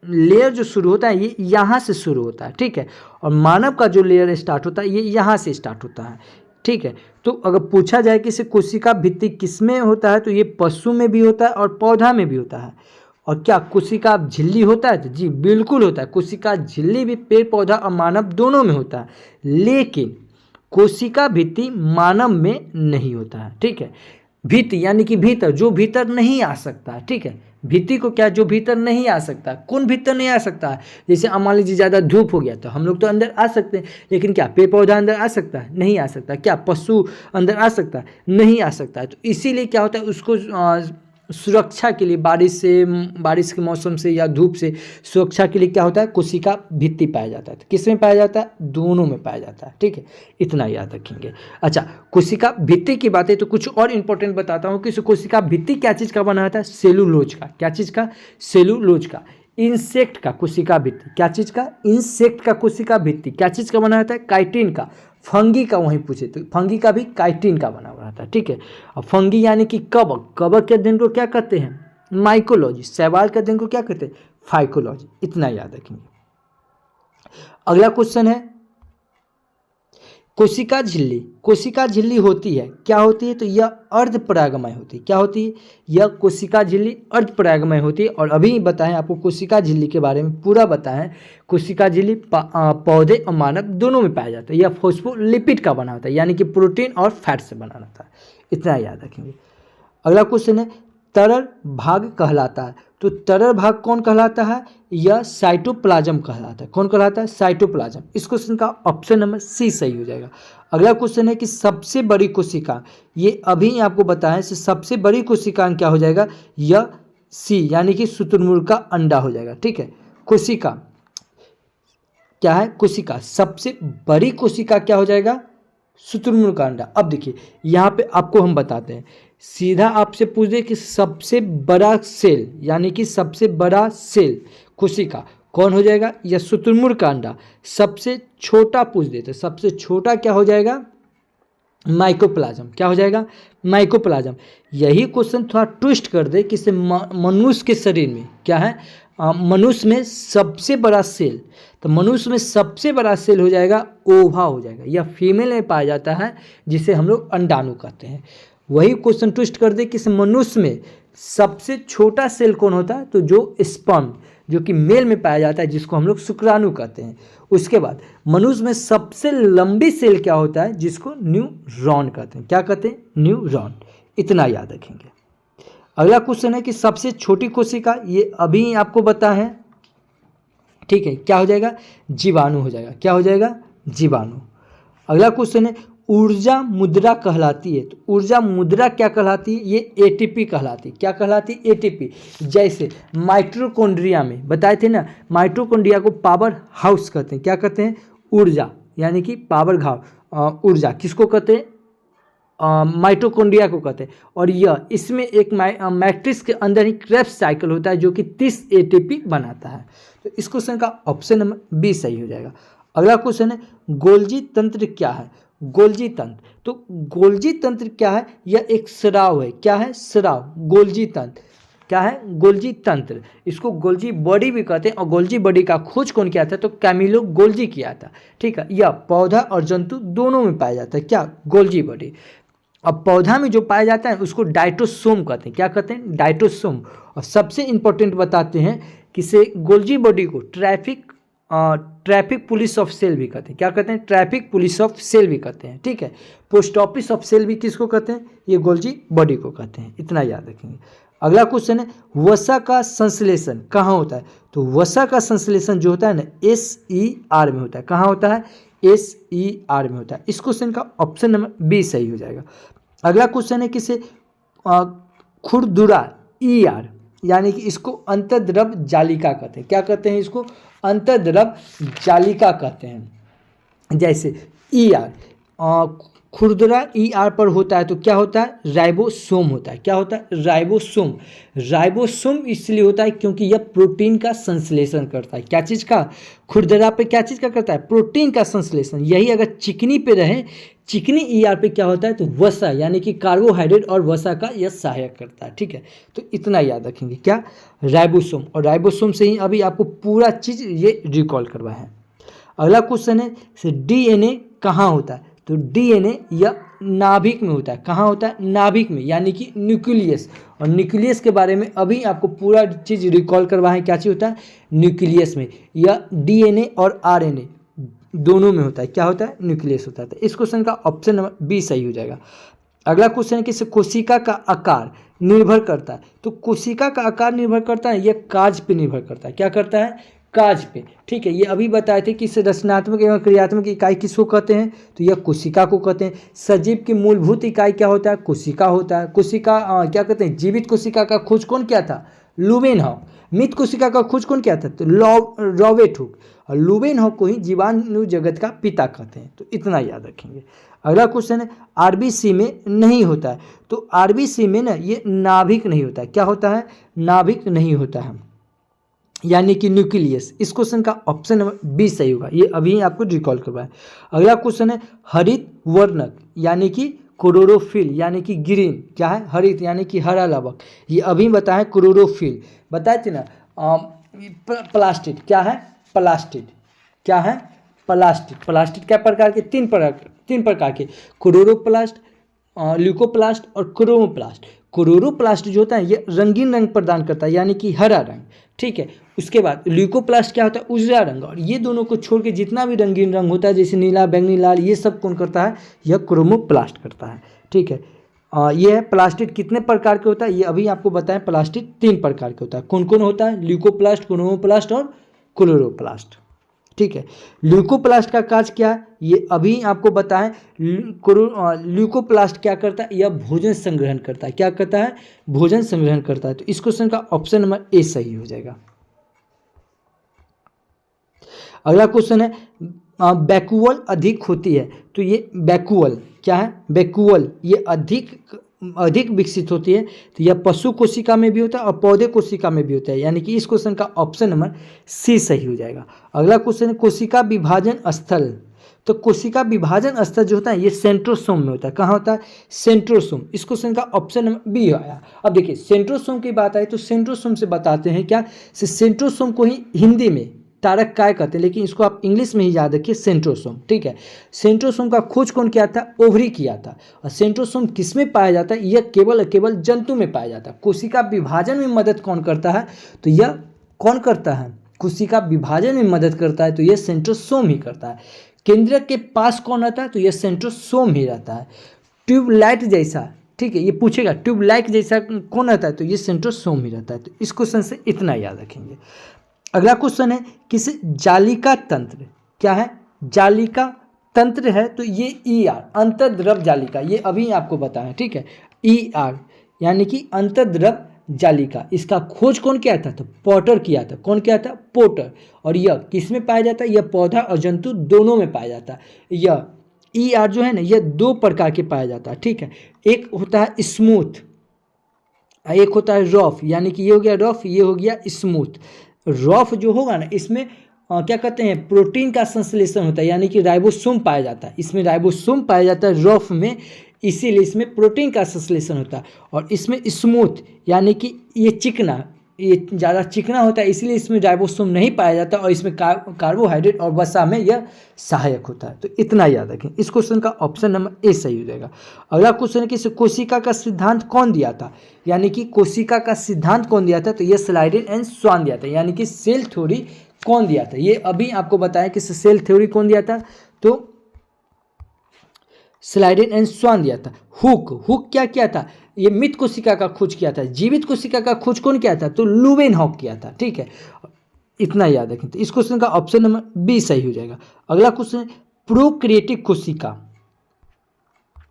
लेयर जो शुरू होता है ये यहाँ से शुरू होता है, ठीक है, और मानव का जो लेयर स्टार्ट होता है ये यहाँ से स्टार्ट होता है, ठीक है। तो अगर पूछा जाए कि इसे कोशिका भित्ति किसमें होता है तो ये पशु में भी होता है और पौधा में भी होता है। और क्या कोशिका झिल्ली होता है, तो जी बिल्कुल होता है, कोशिका झिल्ली भी पेड़ पौधा और मानव दोनों में होता है, लेकिन कोशिका भित्ति मानव में नहीं होता है, ठीक है। भित्ति यानी कि भीतर, जो भीतर नहीं आ सकता, ठीक है। भित्ति को क्या, जो भीतर नहीं आ सकता, कौन भीतर नहीं आ सकता है, जैसे मान लीजिए ज़्यादा धूप हो गया तो हम लोग तो अंदर आ सकते हैं, लेकिन क्या पेड़ पौधा अंदर आ सकता है, नहीं आ सकता। क्या पशु अंदर आ सकता है, नहीं आ सकता है। तो इसीलिए क्या होता है, उसको सुरक्षा के लिए बारिश के मौसम से या धूप से सुरक्षा के लिए क्या होता है, कोशिका भित्ति पाया जाता है। तो किस में पाया जाता है, दोनों में पाया जाता है, ठीक है, इतना याद रखेंगे। अच्छा, कोशिका भित्ति की बात है तो कुछ और इंपॉर्टेंट बताता हूँ कि कोशिका भित्ति क्या चीज़ का बना होता है, सेलुलोज का। क्या चीज़ का, सेलुलोज का। इंसेक्ट का कोशिका भित्ति, क्या चीज़ का, इंसेक्ट का कोशिका भित्ति क्या चीज़ का बना होता है, काइटिन का। फंगी का वहीं पूछे तो फंगी का भी काइटिन का बना हुआ था, ठीक है। और फंगी यानी कि कवक, कवक के अध्ययन को क्या कहते हैं, माइकोलॉजी। शैवाल के अध्ययन को क्या कहते हैं, फाइकोलॉजी, इतना याद रखेंगे। अगला क्वेश्चन है कोशिका झिल्ली, कोशिका झिल्ली होती है, क्या होती है? तो यह अर्धपरागमय होती है। क्या होती है? यह कोशिका झिल्ली अर्धपरागमय होती है। और अभी बताएं आपको कोशिका झिल्ली के बारे में पूरा बताएं। कोशिका झिल्ली पौधे और मानव दोनों में पाया जाता है। यह फॉस्फोलिपिड का बना होता है, यानी कि प्रोटीन और फैट से बना होता है। इतना याद रखेंगे। अगला क्वेश्चन है तरल भाग कहलाता है। तो तरल भाग कौन कहलाता है? यह साइटोप्लाज्म कहलाता है। कौन कहलाता है? साइटोप्लाज्म। इस क्वेश्चन का ऑप्शन नंबर सी सही हो जाएगा। अगला क्वेश्चन है कि सबसे बड़ी कोशिका, ये अभी आपको बताएं सबसे बड़ी कोशिका क्या हो जाएगा? यह सी यानी कि शुतुरमुर्ग का अंडा हो जाएगा। ठीक है, कोशिका क्या है? कोशिका, सबसे बड़ी कोशिका क्या हो जाएगा? शुतुरमुर्ग का अंडा। अब देखिए यहाँ पे आपको हम बताते हैं, सीधा आपसे पूछ दे कि सबसे बड़ा सेल यानी कि सबसे बड़ा सेल कोशिका कौन हो जाएगा? या शुतुरमुर्ग का अंडा। सबसे छोटा पूछ देते, सबसे छोटा क्या हो जाएगा? माइकोप्लाज्म। क्या हो जाएगा? माइकोप्लाज्म। यही क्वेश्चन थोड़ा ट्विस्ट कर दे कि मनुष्य के शरीर में क्या है? मनुष्य में सबसे बड़ा सेल, तो मनुष्य में सबसे बड़ा सेल हो जाएगा ओवा हो जाएगा। यह फीमेल में पाया जाता है, जिसे हम लोग अंडाणु कहते हैं। वही क्वेश्चन ट्विस्ट कर दे कि मनुष्य में सबसे छोटा सेल कौन होता है? तो जो स्पर्म, जो कि मेल में पाया जाता है, जिसको हम लोग शुक्राणु कहते हैं। उसके बाद मनुष्य में सबसे लंबी सेल क्या होता है? जिसको न्यूरॉन कहते हैं। क्या कहते हैं? न्यूरॉन। इतना याद रखेंगे। अगला क्वेश्चन है कि सबसे छोटी कोशिका, ये अभी आपको बता है। ठीक है, क्या हो जाएगा? जीवाणु हो जाएगा। क्या हो जाएगा? जीवाणु। अगला क्वेश्चन है ऊर्जा मुद्रा कहलाती है। तो ऊर्जा मुद्रा क्या कहलाती है? ये एटीपी कहलाती है। क्या कहलाती है? एटीपी। जैसे माइटोकॉन्ड्रिया में बताए थे ना, माइटोकॉन्ड्रिया को पावर हाउस कहते हैं। क्या कहते हैं? ऊर्जा यानी कि पावर घाव। ऊर्जा किसको कहते हैं? माइटोकॉन्ड्रिया को कहते हैं। और यह इसमें एक मैट्रिक्स के अंदर ही क्रेब्स साइकिल होता है, जो कि 30 एटीपी बनाता है। तो इस क्वेश्चन का ऑप्शन नंबर बी सही हो जाएगा। अगला क्वेश्चन है गोल्जी तंत्र क्या है? गोल्जी तंत्र, तो गोल्जी तंत्र क्या है? यह एक स्राव है। क्या है? स्राव। गोल्जी तंत्र क्या है? गोल्जी तंत्र। इसको गोल्जी बॉडी भी कहते हैं। और गोल्जी बॉडी का खोज कौन किया था? तो कैमिलो गोल्जी किया था। ठीक है, यह पौधा और जंतु दोनों में पाया जाता है। क्या? Golgi body. अब पौधा में जो पाया जाता है उसको डाइटोसोम कहते हैं। क्या कहते हैं? डाइटोसोम। और सबसे इंपॉर्टेंट बताते हैं कि से गोल्जी बॉडी को ट्रैफिक पुलिस ऑफ सेल भी कहते हैं। क्या कहते हैं? ट्रैफिक पुलिस ऑफ सेल भी कहते हैं। ठीक है, पोस्ट ऑफिस ऑफ सेल भी किसको कहते हैं? ये गोल्जी बॉडी को कहते हैं। इतना याद रखेंगे। अगला क्वेश्चन है वसा का संश्लेषण कहाँ होता है? तो वसा का संश्लेषण जो होता है ना, SER में होता है। कहाँ होता है? SER में होता है। इस क्वेश्चन का ऑप्शन नंबर बी सही हो जाएगा। अगला क्वेश्चन है किसे खुरदुरा ER, यानी कि इसको अंतर्द्रव जालिका कहते हैं। क्या कहते हैं? इसको अंतर्द्रव जालिका कहते हैं। जैसे ER खुरदुरा ER पर होता है तो क्या होता है? राइबोसोम होता है। क्या होता है? राइबोसोम। राइबोसोम इसलिए होता है क्योंकि यह प्रोटीन का संश्लेषण करता है। क्या चीज़ का? खुरदुरा पे क्या चीज़ का करता है? प्रोटीन का संश्लेषण। यही अगर चिकनी पे रहे, चिकनी ER पे क्या होता है? तो वसा यानी कि कार्बोहाइड्रेट और वसा का यह सहायक करता है। ठीक है, तो इतना याद रखेंगे। क्या? राइबोसोम। और राइबोसोम से ही अभी आपको पूरा चीज़ ये रिकॉल करवाया है। अगला क्वेश्चन है DNA कहाँ होता है? तो DNA यह नाभिक में होता है। कहाँ होता है? नाभिक में, यानी कि न्यूक्लियस। और न्यूक्लियस के बारे में अभी आपको पूरा चीज़ रिकॉल करवाएं। क्या चीज़ होता है? न्यूक्लियस में। यह DNA और RNA दोनों में होता है। क्या होता है? न्यूक्लियस होता है। तो इस क्वेश्चन का ऑप्शन नंबर बी सही हो जाएगा। अगला क्वेश्चन है कि कोशिका का आकार निर्भर करता है। तो कोशिका का आकार निर्भर करता है, यह काज पे निर्भर करता है। क्या करता है? काज पे। ठीक है, ये अभी बताए थे कि रचनात्मक एवं क्रियात्मक इकाई किसको कहते हैं? तो यह कोशिका को कहते हैं। सजीव की मूलभूत इकाई क्या होता है? कोशिका होता है। कोशिका क्या कहते हैं? जीवित कोशिका का खोज कौन किया था? लुवेनहॉक। मृत कोशिका का खोज कौन किया था? तो रॉबर्ट हुक। और लुवेनहॉक को ही जीवाणु जगत का पिता कहते हैं। तो इतना याद रखेंगे। अगला क्वेश्चन है RBC में नहीं होता है। तो RBC में ना ये नाभिक नहीं होता है। क्या होता है? नाभिक नहीं होता है, यानी कि न्यूक्लियस। इस क्वेश्चन का ऑप्शन नंबर बी सही होगा। ये अभी आपको रिकॉल करवाएं। अगला क्वेश्चन है हरित वर्णक यानी कि क्लोरोफिल यानी कि ग्रीन। क्या है? हरित यानी कि हरा लवक। ये अभी बताएं क्लोरोफिल। बताए थे ना। प्लास्टिड क्या है? प्लास्टिड क्या है? प्लास्टिड। प्लास्टिड क्या प्रकार के? 3 प्रकार तीन प्रकार के, क्लोरोप्लास्ट, ल्यूकोप्लास्ट और क्रोमोप्लास्ट। क्लोरोप्लास्ट जो होता है ये रंगीन रंग प्रदान करता है, यानी कि हरा रंग, ठीक है। उसके बाद ल्यूकोप्लास्ट क्या होता है, उजला रंग। और ये दोनों को छोड़ के जितना भी रंगीन रंग होता है जैसे नीला, बैंगनी, लाल, ये सब कौन करता है, यह क्रोमोप्लास्ट करता है, ठीक है। ये है प्लास्टिड कितने प्रकार के होता है, ये अभी आपको बताएं। प्लास्टिड तीन प्रकार के होता है। कौन कौन होता है, ल्यूकोप्लास्ट, क्रोमोप्लास्ट और क्लोरोप्लास्ट, ठीक है। ल्यूकोप्लास्ट का कार्य क्या है, ये अभी आपको बताएं। ल्यूकोप्लास्ट क्या करता है, यह भोजन संग्रहण करता है। क्या करता है, भोजन संग्रहण करता है। तो इस क्वेश्चन का ऑप्शन नंबर ए सही हो जाएगा। अगला क्वेश्चन है वैक्यूअल अधिक होती है, तो ये वैक्यूअल क्या है, वैक्यूअल ये अधिक विकसित होती है। तो यह पशु कोशिका में भी होता है और पौधे कोशिका में भी होता है, यानी कि इस क्वेश्चन का ऑप्शन नंबर सी सही हो जाएगा। अगला क्वेश्चन है कोशिका विभाजन स्थल, तो कोशिका विभाजन स्थल जो होता है ये सेंट्रोसोम में होता है। कहाँ होता है, सेंट्रोसोम। इस क्वेश्चन का ऑप्शन नंबर बी आया। अब देखिए सेंट्रोसोम की बात आई तो सेंट्रोसोम से बताते हैं क्या, सेंट्रोसोम को ही हिंदी में तारक काय कहते हैं, लेकिन इसको आप इंग्लिश में ही याद रखिए, सेंट्रोसोम, ठीक है। सेंट्रोसोम का खोज कौन किया था, ओवरी किया था। और सेंट्रोसोम किस में पाया जाता है, यह केवल जंतु में पाया जाता है। कोशिका विभाजन में मदद कौन करता है, तो यह कौन करता है, कोशिका विभाजन में मदद करता है, तो यह सेंट्रोसोम ही करता है। केंद्रक के पास कौन रहता है, तो यह सेंट्रोसोम ही रहता है। ट्यूबलाइट जैसा, ठीक है, ये पूछेगा ट्यूबलाइट जैसा कौन रहता है, तो ये सेंट्रोसोम ही रहता है। तो इस क्वेश्चन से इतना याद रखेंगे। अगला क्वेश्चन है किस जालिका तंत्र, क्या है, जालिका तंत्र है, तो ये ER अंतर्द्रव जालिका, ये अभी आपको बताया, ठीक है। ER यानी कि अंतर्द्रव जालिका, इसका खोज कौन किया था, तो पोर्टर किया था। कौन किया था, पोर्टर। और यह किस में पाया जाता है, यह पौधा और जंतु दोनों में पाया जाता है। यह ER जो है ना, यह दो प्रकार के पाया जाता है, ठीक है। एक होता है स्मूथ, एक होता है रफ, यानी कि ये हो गया रफ, ये हो गया स्मूथ। रफ जो होगा ना, इसमें क्या कहते हैं, प्रोटीन का संश्लेषण होता है, यानी कि राइबोसोम पाया जाता है। इसमें राइबोसोम पाया जाता है रफ में, इसीलिए इसमें प्रोटीन का संश्लेषण होता है। और इसमें स्मूथ यानी कि ये चिकना, ये ज़्यादा चिकना होता है, इसलिए इसमें राइबोसोम नहीं पाया जाता और इसमें कार्बोहाइड्रेट और वसा में यह सहायक होता है। तो इतना याद रखें। इस क्वेश्चन का ऑप्शन नंबर ए सही हो जाएगा। अगला क्वेश्चन है कि कोशिका का सिद्धांत कौन दिया था, यानी कि कोशिका का सिद्धांत कौन दिया था, तो यह स्लाइडेन एंड स्वान दिया था, यानी कि सेल थ्योरी कौन दिया था। ये अभी आपको बताया कि सेल थ्योरी कौन दिया था, तो स्लाइडेन एंड स्वान दिया था। हुक क्या किया था, ये मृत कोशिका का खोज किया था। जीवित कोशिका का खोज कौन किया था, तो लुवेनहॉक किया था, ठीक है। इतना याद रखें। तो इस क्वेश्चन का ऑप्शन नंबर बी सही हो जाएगा। अगला क्वेश्चन प्रोक्रिएटिक कोशिका,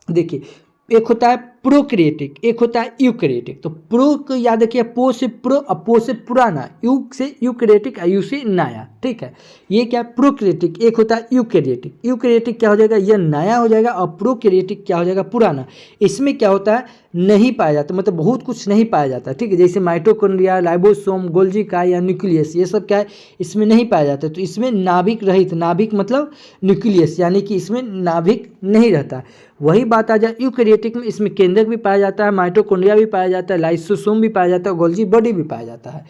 देखिए एक होता है प्रोक्रिएटिक, एक होता है यूकैरियोटिक। तो प्रो को याद रखिए, पो से प्रो, अपो से पुराना, यू से यूकैरियोटिक, यू से नया, ठीक है। ये क्या है, प्रोक्रिएटिक। एक होता है यूकैरियोटिक, यूकैरियोटिक क्या हो जाएगा, यह नया हो जाएगा, और प्रोक्रिएटिक क्या हो जाएगा, पुराना। इसमें क्या होता है, नहीं पाया जाता, मतलब बहुत कुछ नहीं पाया जाता, ठीक है। जैसे माइटोकॉन्ड्रिया, राइबोसोम, गोल्जी इकाई या न्यूक्लियस, ये सब क्या है, इसमें नहीं पाया जाता। तो इसमें नाभिक रहित, नाभिक मतलब न्यूक्लियस, यानी कि इसमें नाभिक नहीं रहता। वही बात आ जाए यूकैरियोटिक में, इसमें केंद्रक भी पाया जाता है, माइटोकॉन्ड्रिया भी पाया जाता है, लाइसोसोम भी पाया जाता है, गोल्जी बॉडी भी पाया जाता है।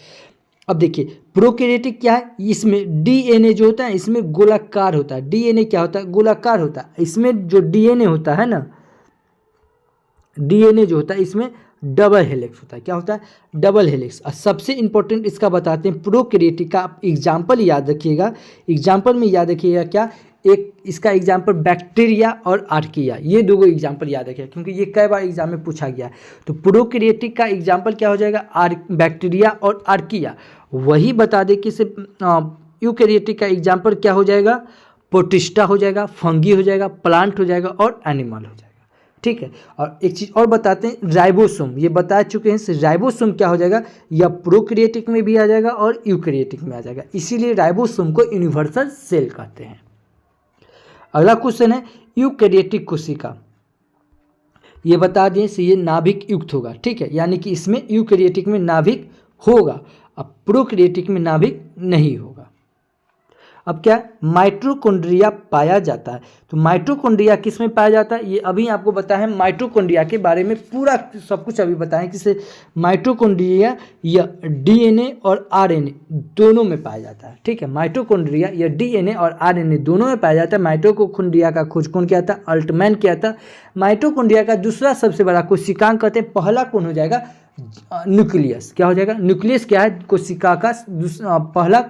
अब देखिए प्रोकैरियोटिक क्या है, इसमें डीएनए जो होता है इसमें गोलाकार होता है। डीएनए क्या होता है, गोलाकार होता है। इसमें जो डीएनए होता है ना, डीएनए जो होता है इसमें डबल हेलिक्स होता है। क्या होता है, डबल हेलिक्स। और सबसे इंपॉर्टेंट इसका बताते हैं, प्रोकैरियोटिक का आप एग्जाम्पल याद रखिएगा। एग्जाम्पल में याद रखिएगा क्या, एक इसका एग्जाम्पल बैक्टीरिया और आर्किया, ये दो एग्जाम्पल याद रखिएगा, क्योंकि ये कई बार एग्जाम में पूछा गया है। तो प्रोकैरियोटिक का एग्जाम्पल क्या हो जाएगा, बैक्टीरिया और आर्किया। वही बता दें कि यूकैरियोटिक का एग्जाम्पल क्या हो जाएगा, प्रोटिस्टा हो जाएगा, फंगी हो जाएगा, प्लांट हो जाएगा और एनिमल हो जाएगा, ठीक है। और एक चीज़ और बताते हैं, राइबोसोम, ये बता चुके हैं। राइबोसोम क्या हो जाएगा, या प्रोकैरियोटिक में भी आ जाएगा और यूकैरियोटिक में आ जाएगा, इसीलिए राइबोसोम को यूनिवर्सल सेल कहते हैं। अगला क्वेश्चन है यूकैरियोटिक कोशिका, ये बता दें से ये नाभिक युक्त होगा, ठीक है, यानी कि इसमें यूकैरियोटिक में नाभिक होगा, अब प्रोकैरियोटिक में नाभिक नहीं होगा। अब क्या है, माइटोकॉन्ड्रिया पाया जाता है। तो माइटोकॉन्ड्रिया किस में पाया जाता है, ये अभी आपको बताया है। माइटोकॉन्ड्रिया के बारे में पूरा सब कुछ अभी बताएं, किसे, माइटोकॉन्ड्रिया या डीएनए और आरएनए दोनों में पाया जाता है। ठीक है, माइटोकॉन्ड्रिया या डीएनए और आरएनए दोनों में पाया जाता है। माइटोकॉन्ड्रिया का खोज कौन किया था, अल्टमैन किया था। माइटोकॉन्ड्रिया का दूसरा सबसे बड़ा कोशिकांग कहते हैं, पहला कौन हो जाएगा, न्यूक्लियस। क्या हो जाएगा, न्यूक्लियस क्या है, कोशिका का पहला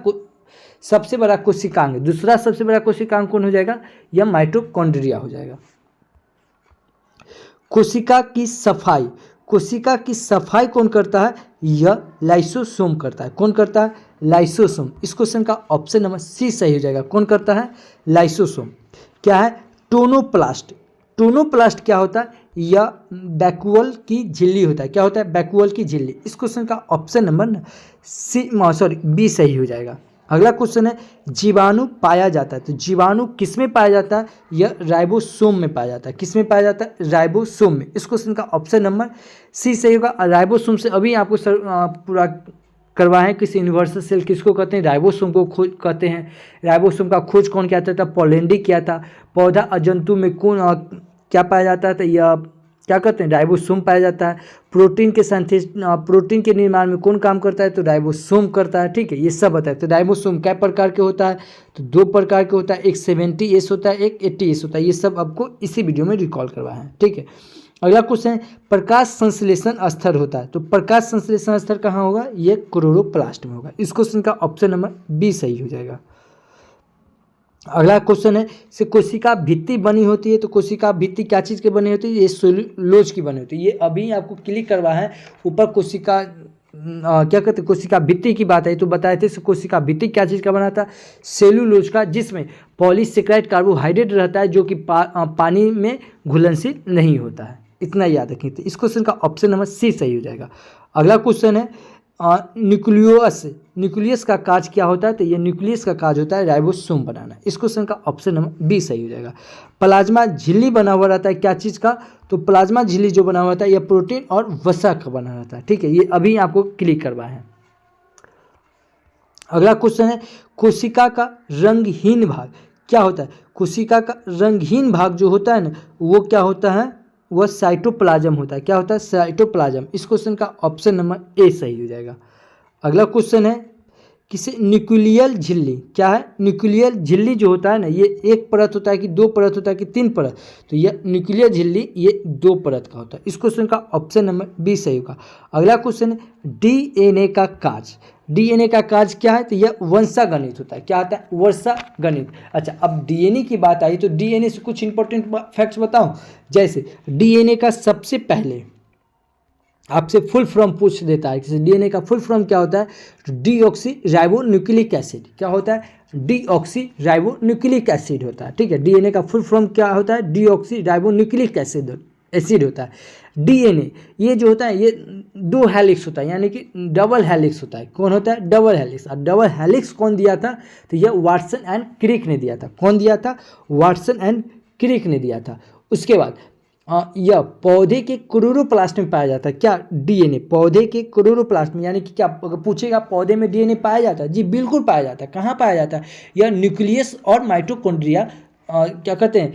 सबसे बड़ा कोशिकांग। दूसरा सबसे बड़ा कोशिकांग कौन हो जाएगा, यह माइटोकॉन्ड्रिया हो जाएगा। कोशिका की सफाई, कोशिका की सफाई कौन करता है, यह लाइसोसोम करता है। कौन करता है, लाइसोसोम। इस क्वेश्चन का ऑप्शन नंबर सी सही हो जाएगा। कौन करता है, लाइसोसोम। क्या है, टोनोप्लास्ट। टोनोप्लास्ट क्या होता है, यह वैक्यूल की झिल्ली होता है। क्या होता है, वैक्यूल की झिल्ली। इस क्वेश्चन का ऑप्शन नंबर बी सही हो जाएगा। अगला क्वेश्चन है, जीवाणु पाया जाता है। तो जीवाणु किस में पाया जाता है, यह राइबोसोम में पाया जाता है। किस में पाया जाता है, राइबोसोम में। इस क्वेश्चन का ऑप्शन नंबर सी सही होगा। राइबोसोम से अभी आपको पूरा करवाएं, किसी यूनिवर्सल सेल किसको कहते हैं, राइबोसोम को खोज कहते हैं। राइबोसोम का खोज कौन किया था, पोलैंडी किया था। पौधा अजंतु में कौन क्या पाया जाता है, तो यह क्या कहते हैं, राइबोसोम पाया जाता है। प्रोटीन के निर्माण में कौन काम करता है, तो राइबोसोम करता है। ठीक है, ये सब बताए। तो राइबोसोम क्या प्रकार के होता है, तो दो प्रकार के होता है, एक 70S होता है, एक 80S होता है। ये सब आपको इसी वीडियो में रिकॉल करवाया है। ठीक है, अगला क्वेश्चन है, प्रकाश संश्लेषण स्तर होता है। तो प्रकाश संश्लेषण स्तर कहाँ होगा, ये क्लोरोप्लास्ट में होगा। इस क्वेश्चन का ऑप्शन नंबर बी सही हो जाएगा। अगला क्वेश्चन है, से कोशिका भित्ति बनी होती है। तो कोशिका भित्ति क्या चीज़ की बनी होती है, ये सेलुलोज की बनी होती है। ये अभी आपको क्लिक करवाया है ऊपर कोशिका क्या कहते हैं, कोशिका भित्ति की बात है। तो बताए थे कोशिका भित्ति क्या चीज़ का बना था, सेलुलोज का, जिसमें पॉलीसेकेराइड कार्बोहाइड्रेट रहता है, जो कि पानी में घुलनशील नहीं होता है। इतना याद रखें। तो इस क्वेश्चन का ऑप्शन नंबर सी सही हो जाएगा। अगला क्वेश्चन है, न्यूक्लियस का कार्य क्या होता है, तो ये न्यूक्लियस का कार्य होता है राइबोसोम बनाना। इस क्वेश्चन का ऑप्शन नंबर बी सही हो जाएगा। प्लाज्मा झिल्ली बना हुआ रहता है क्या चीज़ का, तो प्लाज्मा झिल्ली जो बना हुआ रहता है यह प्रोटीन और वसा का बना रहता है। ठीक है, ये अभी आपको क्लिक करवाए हैं। अगला क्वेश्चन है, कोशिका का रंगहीन भाग क्या होता है। कोशिका का रंगहीन भाग जो होता है ना, वो क्या होता है, वह साइटोप्लाज्म होता है। क्या होता है, साइटोप्लाज्म। इस क्वेश्चन का ऑप्शन नंबर ए सही हो जाएगा। अगला क्वेश्चन है, किसे न्यूक्लियल झिल्ली क्या है, न्यूक्लियल झिल्ली जो होता है ना, ये एक परत होता है कि दो परत होता है कि तीन परत, तो यह न्यूक्लियर झिल्ली ये दो परत का होता है। इस क्वेश्चन का ऑप्शन नंबर बी सही होगा। अगला क्वेश्चन है, डीएनए का कार्य। डीएनए का कार्य क्या है, तो यह वंशागणित होता है। क्या होता है, वंशागणित। अच्छा, अब डीएनए की बात आई तो डीएनए से कुछ इंपॉर्टेंट फैक्ट्स बताऊं। जैसे डीएनए का सबसे पहले आपसे फुल फॉर्म पूछ देता है, किसी डीएनए का फुल फॉर्म क्या होता है, डीऑक्सी राइबो न्यूक्लिक एसिड। क्या होता है, डीऑक्सी राइबो न्यूक्लिक एसिड होता है। ठीक है, डीएनए का फुल फॉर्म क्या होता है, डीऑक्सी राइबो न्यूक्लिक एसिड होता है। डीएनए ये जो होता है ये दो हेलिक्स होता है, यानी कि डबल हेलिक्स होता है। कौन होता है, डबल हेलिक्स। और डबल हेलिक्स कौन दिया था, तो यह वाटसन एंड क्रिक ने दिया था। कौन दिया था, वाटसन एंड क्रिक ने दिया था। उसके बाद यह पौधे के क्लोरोप्लास्ट में पाया जाता है। क्या, डीएनए पौधे के क्लोरोप्लास्ट में, यानी कि क्या अगर पूछेगा पौधे में डीएनए पाया जाता है, जी बिल्कुल पाया जाता है। कहाँ पाया जाता है, यह न्यूक्लियस और माइटोकॉन्ड्रिया क्या कहते हैं,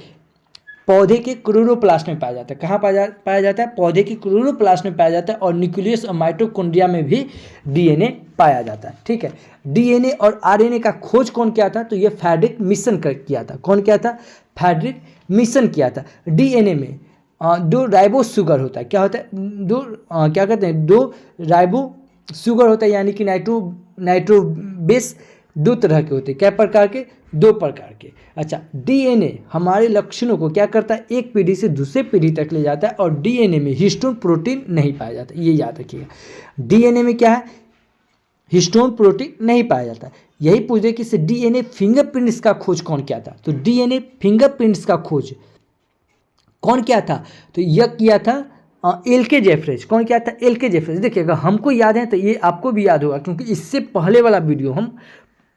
पौधे के क्लोरोप्लास्ट में पाया जाता है। कहाँ पाया जाता है, पौधे के क्लोरोप्लास्ट में पाया जाता है। और न्यूक्लियस और माइटोकॉन्ड्रिया में भी डीएनए पाया जाता है। ठीक है, डीएनए और आरएनए का खोज कौन किया था, तो यह फ्रेडरिक मिशन किया था। कौन किया था, फ्रेडरिक मिशन किया था। डीएनए में दो राइबो शुगर होता है। क्या होता है, दो क्या कहते हैं, दो राइबो शुगर होता है, यानी कि नाइट्रोबेस दो तरह के होते हैं। क्या प्रकार के, दो प्रकार के। अच्छा, डीएनए हमारे लक्षणों को क्या करता है, एक पीढ़ी से दूसरे पीढ़ी तक ले जाता है। और डीएनए में हिस्टोन प्रोटीन नहीं पाया जाता, ये याद रखिएगा। डीएनए में क्या है, हिस्टोन प्रोटीन नहीं पाया जाता। यही पूछे कि डीएनए फिंगरप्रिंट्स का खोज कौन किया था, तो डीएनए फिंगरप्रिंट्स का खोज कौन किया था, तो यह किया था एलके जेफरेज। कौन किया था, एलके जेफरेज। देखिएगा, हमको याद है तो ये आपको भी याद होगा, क्योंकि इससे पहले वाला वीडियो हम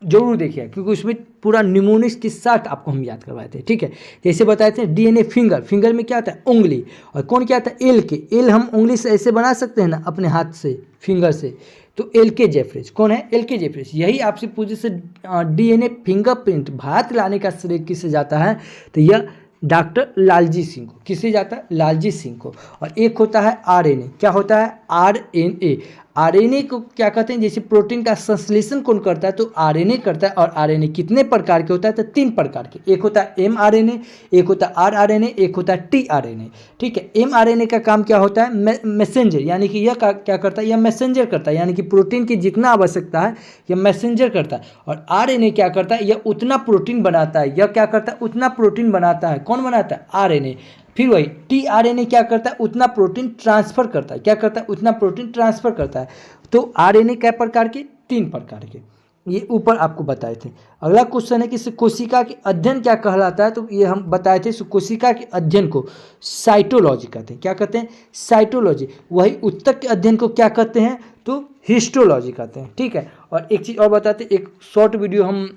जरूर देखिए, क्योंकि उसमें पूरा निमोनिक्स के साथ आपको हम याद करवाए थे। ठीक है, जैसे बताए थे डीएनए फिंगर में क्या आता है, उंगली। और कौन क्या आता है, एल के। एल हम उंगली से ऐसे बना सकते हैं ना, अपने हाथ से, फिंगर से। तो एल.के. जेफरीज कौन है? एल.के. जेफरीज। यही आपसे पूछे से डीएनए फिंगरप्रिंट भारत लाने का श्रेय किसे जाता है? तो यह डॉक्टर लालजी सिंह को। किसे जाता है? लालजी सिंह को। और एक होता है आरएनए। क्या होता है? आरएनए। आरएनए को क्या कहते हैं? जैसे प्रोटीन का संश्लेषण कौन करता है? तो आरएनए करता है। और आरएनए कितने प्रकार के होता है? तो 3 प्रकार के। एक होता है एमआरएनए, एक होता है आरआरएनए, एक होता है टीआरएनए। ठीक है। एमआरएनए का काम क्या होता है? मैसेंजर, यानी कि यह क्या करता है? यह मैसेंजर करता है, यानी कि प्रोटीन की जितना आवश्यकता है यह मैसेंजर करता है। और आरएनए क्या करता है? यह उतना प्रोटीन बनाता है। यह क्या करता है? उतना प्रोटीन बनाता है। कौन बनाता है? आरएनए। फिर वही टीआरएनए क्या करता है? उतना प्रोटीन ट्रांसफर करता है। क्या करता है? उतना प्रोटीन ट्रांसफर करता है। तो आरएनए कै प्रकार के? 3 प्रकार के। ये ऊपर आपको बताए थे। अगला क्वेश्चन है कि कोशिका के अध्ययन क्या कहलाता है? तो ये हम बताए थे, कोशिका के अध्ययन को साइटोलॉजी कहते हैं। क्या कहते हैं? साइटोलॉजी। वही उत्तक के अध्ययन को क्या कहते हैं? तो हिस्टोलॉजी कहते हैं। ठीक है। और एक चीज़ और बताते, एक शॉर्ट वीडियो हम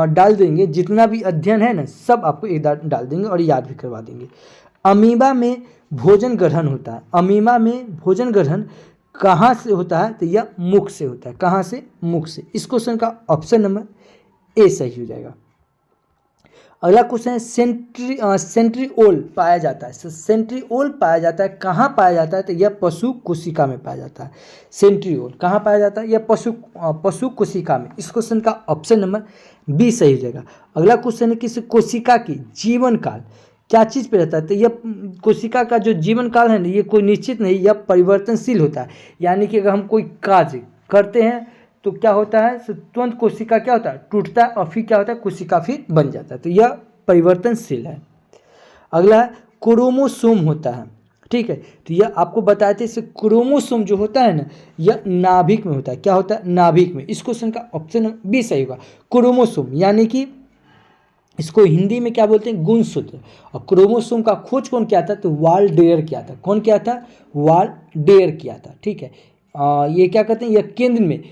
डाल देंगे, जितना भी अध्ययन है ना सब आपको एक डाल देंगे और याद भी करवा देंगे। अमीबा में भोजन ग्रहण होता है। अमीबा में भोजन ग्रहण कहाँ से होता है? तो यह मुख से होता है। कहाँ से? मुख से। इस क्वेश्चन का ऑप्शन नंबर ए सही हो जाएगा। अगला क्वेश्चन है सेंट्रिओल पाया जाता है। सेंट्रिओल पाया जाता है कहाँ पाया जाता है? तो यह पशु कोशिका में पाया जाता है। सेंट्रिओल कहाँ पाया जाता है? यह पशु कोशिका में। इस क्वेश्चन का ऑप्शन नंबर बी सही हो जाएगा। अगला क्वेश्चन है कि कोशिका की जीवन काल क्या चीज़ पे रहता है? तो यह कोशिका का जो जीवन काल है ना, ये कोई निश्चित नहीं, यह परिवर्तनशील होता है। यानी कि अगर हम कोई कार्य करते हैं तो क्या होता है? तुरंत कोशिका क्या होता है? टूटता है। और फिर क्या होता है? कोशिका फिर बन जाता है। तो यह परिवर्तनशील है। अगला है क्रोमोसोम होता है। ठीक है। तो यह आपको बताए थे, क्रोमोसोम जो होता है ना, यह नाभिक में होता है। क्या होता है? नाभिक में। इस क्वेश्चन का ऑप्शन बी सही होगा। क्रोमोसोम यानी कि इसको हिंदी में क्या बोलते हैं? गुणसूत्र। और क्रोमोसोम का खोज कौन किया था? तो वाल्डेयर किया था। कौन किया था? वाल्डेयर किया था। ठीक है। ये क्या कहते हैं? यह केंद्र में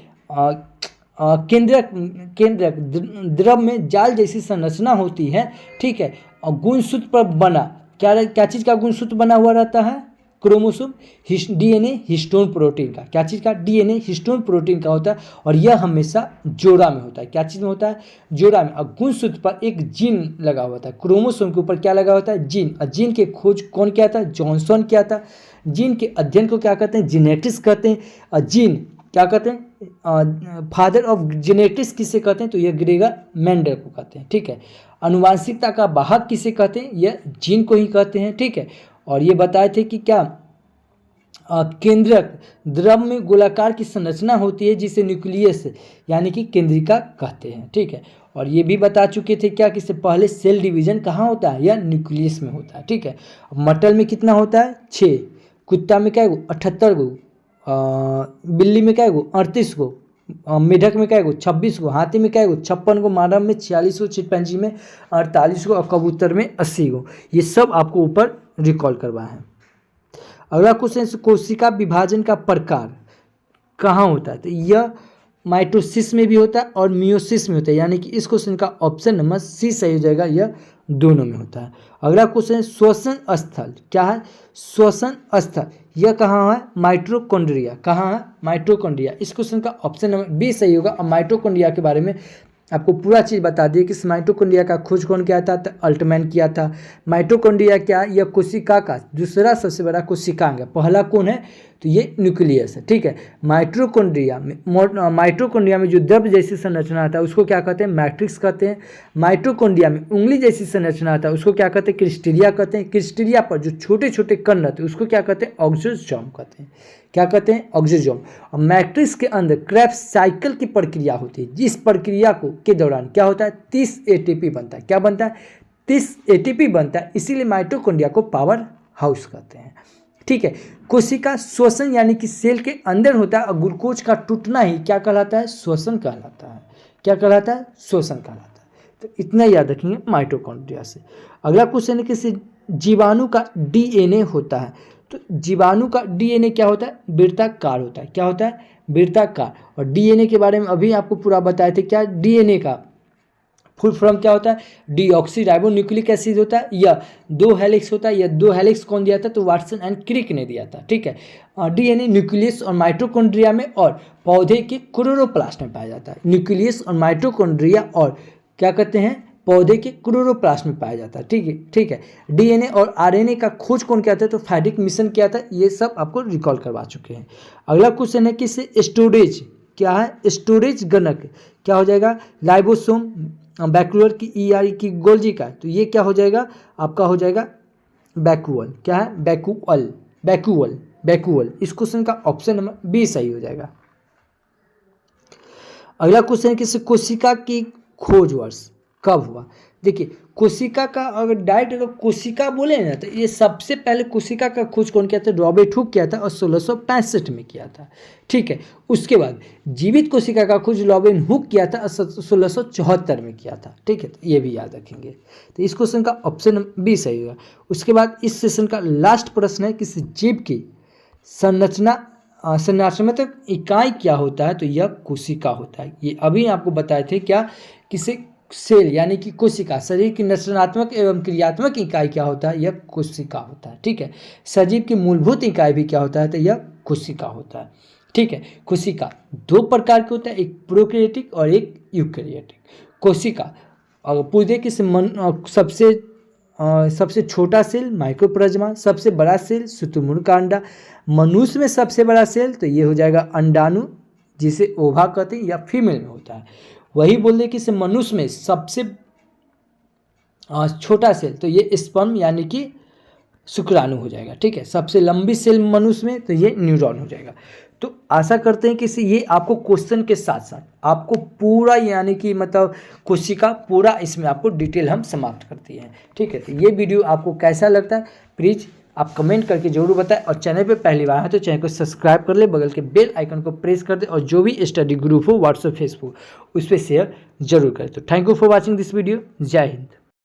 केंद्रक द्रव में जाल जैसी संरचना होती है। ठीक है। और गुणसूत्र पर बना क्या चीज़ का गुणसूत्र बना हुआ रहता है? क्रोमोसोम डीएनए हिस्टोन प्रोटीन का। क्या चीज़ का? डीएनए हिस्टोन प्रोटीन का होता है। और यह हमेशा जोड़ा में होता है। क्या चीज़ में होता है? जोड़ा में। और गुणसूत्र पर एक जीन लगा हुआ था। क्रोमोसोम के ऊपर क्या लगा होता है? जीन। और जीन के खोज कौन किया था? जॉनसन किया था। जीन के अध्ययन को क्या कहते हैं? जेनेटिक्स कहते हैं। और जीन क्या कहते हैं? फादर ऑफ जेनेटिक्स किसे कहते हैं? तो यह ग्रेगर मेंडल को कहते हैं। ठीक है। अनुवांशिकता का वाहक किसे कहते हैं? यह जीन को ही कहते हैं। ठीक है। और ये बताए थे कि क्या केंद्रक द्रव में गोलाकार की संरचना होती है जिसे न्यूक्लियस यानी कि केंद्रिका कहते हैं। ठीक है। और ये भी बता चुके थे क्या कि इससे पहले सेल डिवीजन कहाँ होता है? यह न्यूक्लियस में होता है। ठीक है। मटल में कितना होता है? 6। कुत्ता में क्या है? 78 गो। बिल्ली में क्या है? 38 गो। मेढक में क्या है? 26 गो। हाथी में क्या है? 56 गो। मानव में 46 गो। चिंपैंजी में 48 गो। और कबूतर में 80 गो। ये सब आपको ऊपर रिकॉल करवा है। अगला क्वेश्चन, कोशिका विभाजन का प्रकार कहाँ होता है? तो यह माइटोसिस में भी होता है और मियोसिस में होता है। यानी कि इस क्वेश्चन का ऑप्शन नंबर सी सही हो जाएगा। यह दोनों में होता है। अगला क्वेश्चन, श्वसन स्थल क्या है? श्वसन स्थल यह कहाँ है? माइटोकॉन्ड्रिया। कहाँ है? माइटोकॉन्ड्रिया। इस क्वेश्चन का ऑप्शन नंबर बी सही होगा। और माइटोकॉन्ड्रिया के बारे में आपको पूरा चीज़ बता दिए कि माइटोकॉन्ड्रिया का खोज कौन किया था? तो अल्टमैन किया था। माइटोकॉन्ड्रिया क्या? यह कोशिका का दूसरा सबसे बड़ा कोशिकांग है। पहला कौन है? तो ये न्यूक्लियस है। ठीक है। माइटोकॉन्ड्रिया में जो द्रव जैसी संरचना आता है उसको क्या कहते हैं? मैट्रिक्स कहते हैं। माइटोकॉन्ड्रिया में उंगली जैसी संरचना आता है उसको क्या कहते हैं? क्रिस्टलिया कहते हैं। क्रिस्टलिया पर जो छोटे छोटे कण रहते हैं उसको क्या कहते हैं? ऑक्सोजोम कहते हैं। क्या कहते हैं? ऑक्सोजोम। और मैट्रिक्स के अंदर क्रेब्स साइकिल की प्रक्रिया होती है। जिस प्रक्रिया के दौरान क्या होता है? 30 एटीपी बनता है। क्या बनता है? 30 एटीपी बनता है। इसीलिए माइटोकॉन्ड्रिया को पावर हाउस कहते हैं। ठीक है। कोशिका श्वसन यानी कि सेल के अंदर होता है। और ग्लूकोज का टूटना ही क्या कहलाता है? श्वसन कहलाता है। क्या कहलाता है? श्वसन कहलाता है। तो इतना याद रखेंगे माइटोकॉन्ड्रिया से। अगला क्वेश्चन है कि जीवाणु का डीएनए होता है। तो जीवाणु का डीएनए क्या होता है? वृत्ताकार होता है। क्या होता है? वृत्ताकार। और डीएनए के बारे में अभी आपको पूरा बताए थे। क्या? डीएनए का फुल फॉर्म क्या होता है, डीऑक्सीराइबोन्यूक्लिक एसिड होता है, या 2 हेलिक्स होता है, या 2 हेलिक्स कौन दिया था, तो वाटसन एंड क्रिक ने दिया था, ठीक है। डीएनए न्यूक्लियस और माइटोकॉन्ड्रिया में और पौधे के क्लोरोप्लास्ट में पाया जाता है। न्यूक्लियस और माइटोकॉन्ड्रिया और क्या कहते हैं, पौधे के क्लोरोप्लास्ट में पाया जाता है, ठीक है। डीएनए और आरएनए का खोज कौन किया था, तो फैडिक मिशन किया था। ये सब आपको रिकॉल करवा चुके हैं। अगला क्वेश्चन है कि स्टोरेज क्या है, स्टोरेज गणक क्या हो जाएगा, लाइबोसोम बैक्यूअल की ईआरई की गोल्जी का, तो ये क्या हो जाएगा, आपका हो जाएगा बैक्यूअल। क्या है, बैक्यूअल। इस क्वेश्चन का ऑप्शन नंबर बी सही हो जाएगा। अगला क्वेश्चन है कि कोशिका की खोज वर्ष कब हुआ। देखिए कोशिका का अगर डायरेक्ट अगर कोशिका बोले ना, तो ये सबसे पहले कोशिका का खोज कौन किया था, रॉबर्ट हुक किया था और 1665 में किया था, ठीक है। उसके बाद जीवित कोशिका का खोज रॉबिन हुक किया था और 1674 में किया था, ठीक है। तो ये भी याद रखेंगे। तो इस क्वेश्चन का ऑप्शन बी सही होगा। उसके बाद इस सेशन का लास्ट प्रश्न है, किसी जीव की संरचनात्मक इकाई क्या होता है, तो यह कोशिका होता है। ये अभी आपको बताए थे क्या, किसी सेल यानी कि कोशिका, शरीर की रचनात्मक एवं क्रियात्मक इकाई क्या होता है, यह कोशिका होता है, ठीक है। सजीव की मूलभूत इकाई भी क्या होता है, तो यह कोशिका होता है, ठीक है। कोशिका 2 प्रकार के होता है, एक प्रोकैरियोटिक और एक यूकैरियोटिक। कोशिका अगर पूछे कि सबसे छोटा सेल माइक्रोप्लाज्मा, सबसे बड़ा सेल शुतुरमुर्ग का अंडा, मनुष्य में सबसे बड़ा सेल तो ये हो जाएगा अंडाणु, जिसे ओवा कहते हैं, या फीमेल में होता है। वही बोल दे कि मनुष्य में सबसे छोटा सेल तो ये स्पर्म यानी कि शुक्राणु हो जाएगा, ठीक है। सबसे लंबी सेल मनुष्य में तो ये न्यूरॉन हो जाएगा। तो आशा करते हैं कि ये आपको क्वेश्चन के साथ साथ आपको पूरा यानी कि मतलब कोशिका पूरा इसमें आपको डिटेल हम समाप्त कर दिए हैं, ठीक है। तो ये वीडियो आपको कैसा लगता है प्लीज़ आप कमेंट करके जरूर बताएं, और चैनल पे पहली बार है तो चैनल को सब्सक्राइब कर ले, बगल के बेल आइकन को प्रेस कर दे, और जो भी स्टडी ग्रुप हो व्हाट्सएप फेसबुक उस पर शेयर जरूर करें। तो thank you for watching this video. जय हिंद।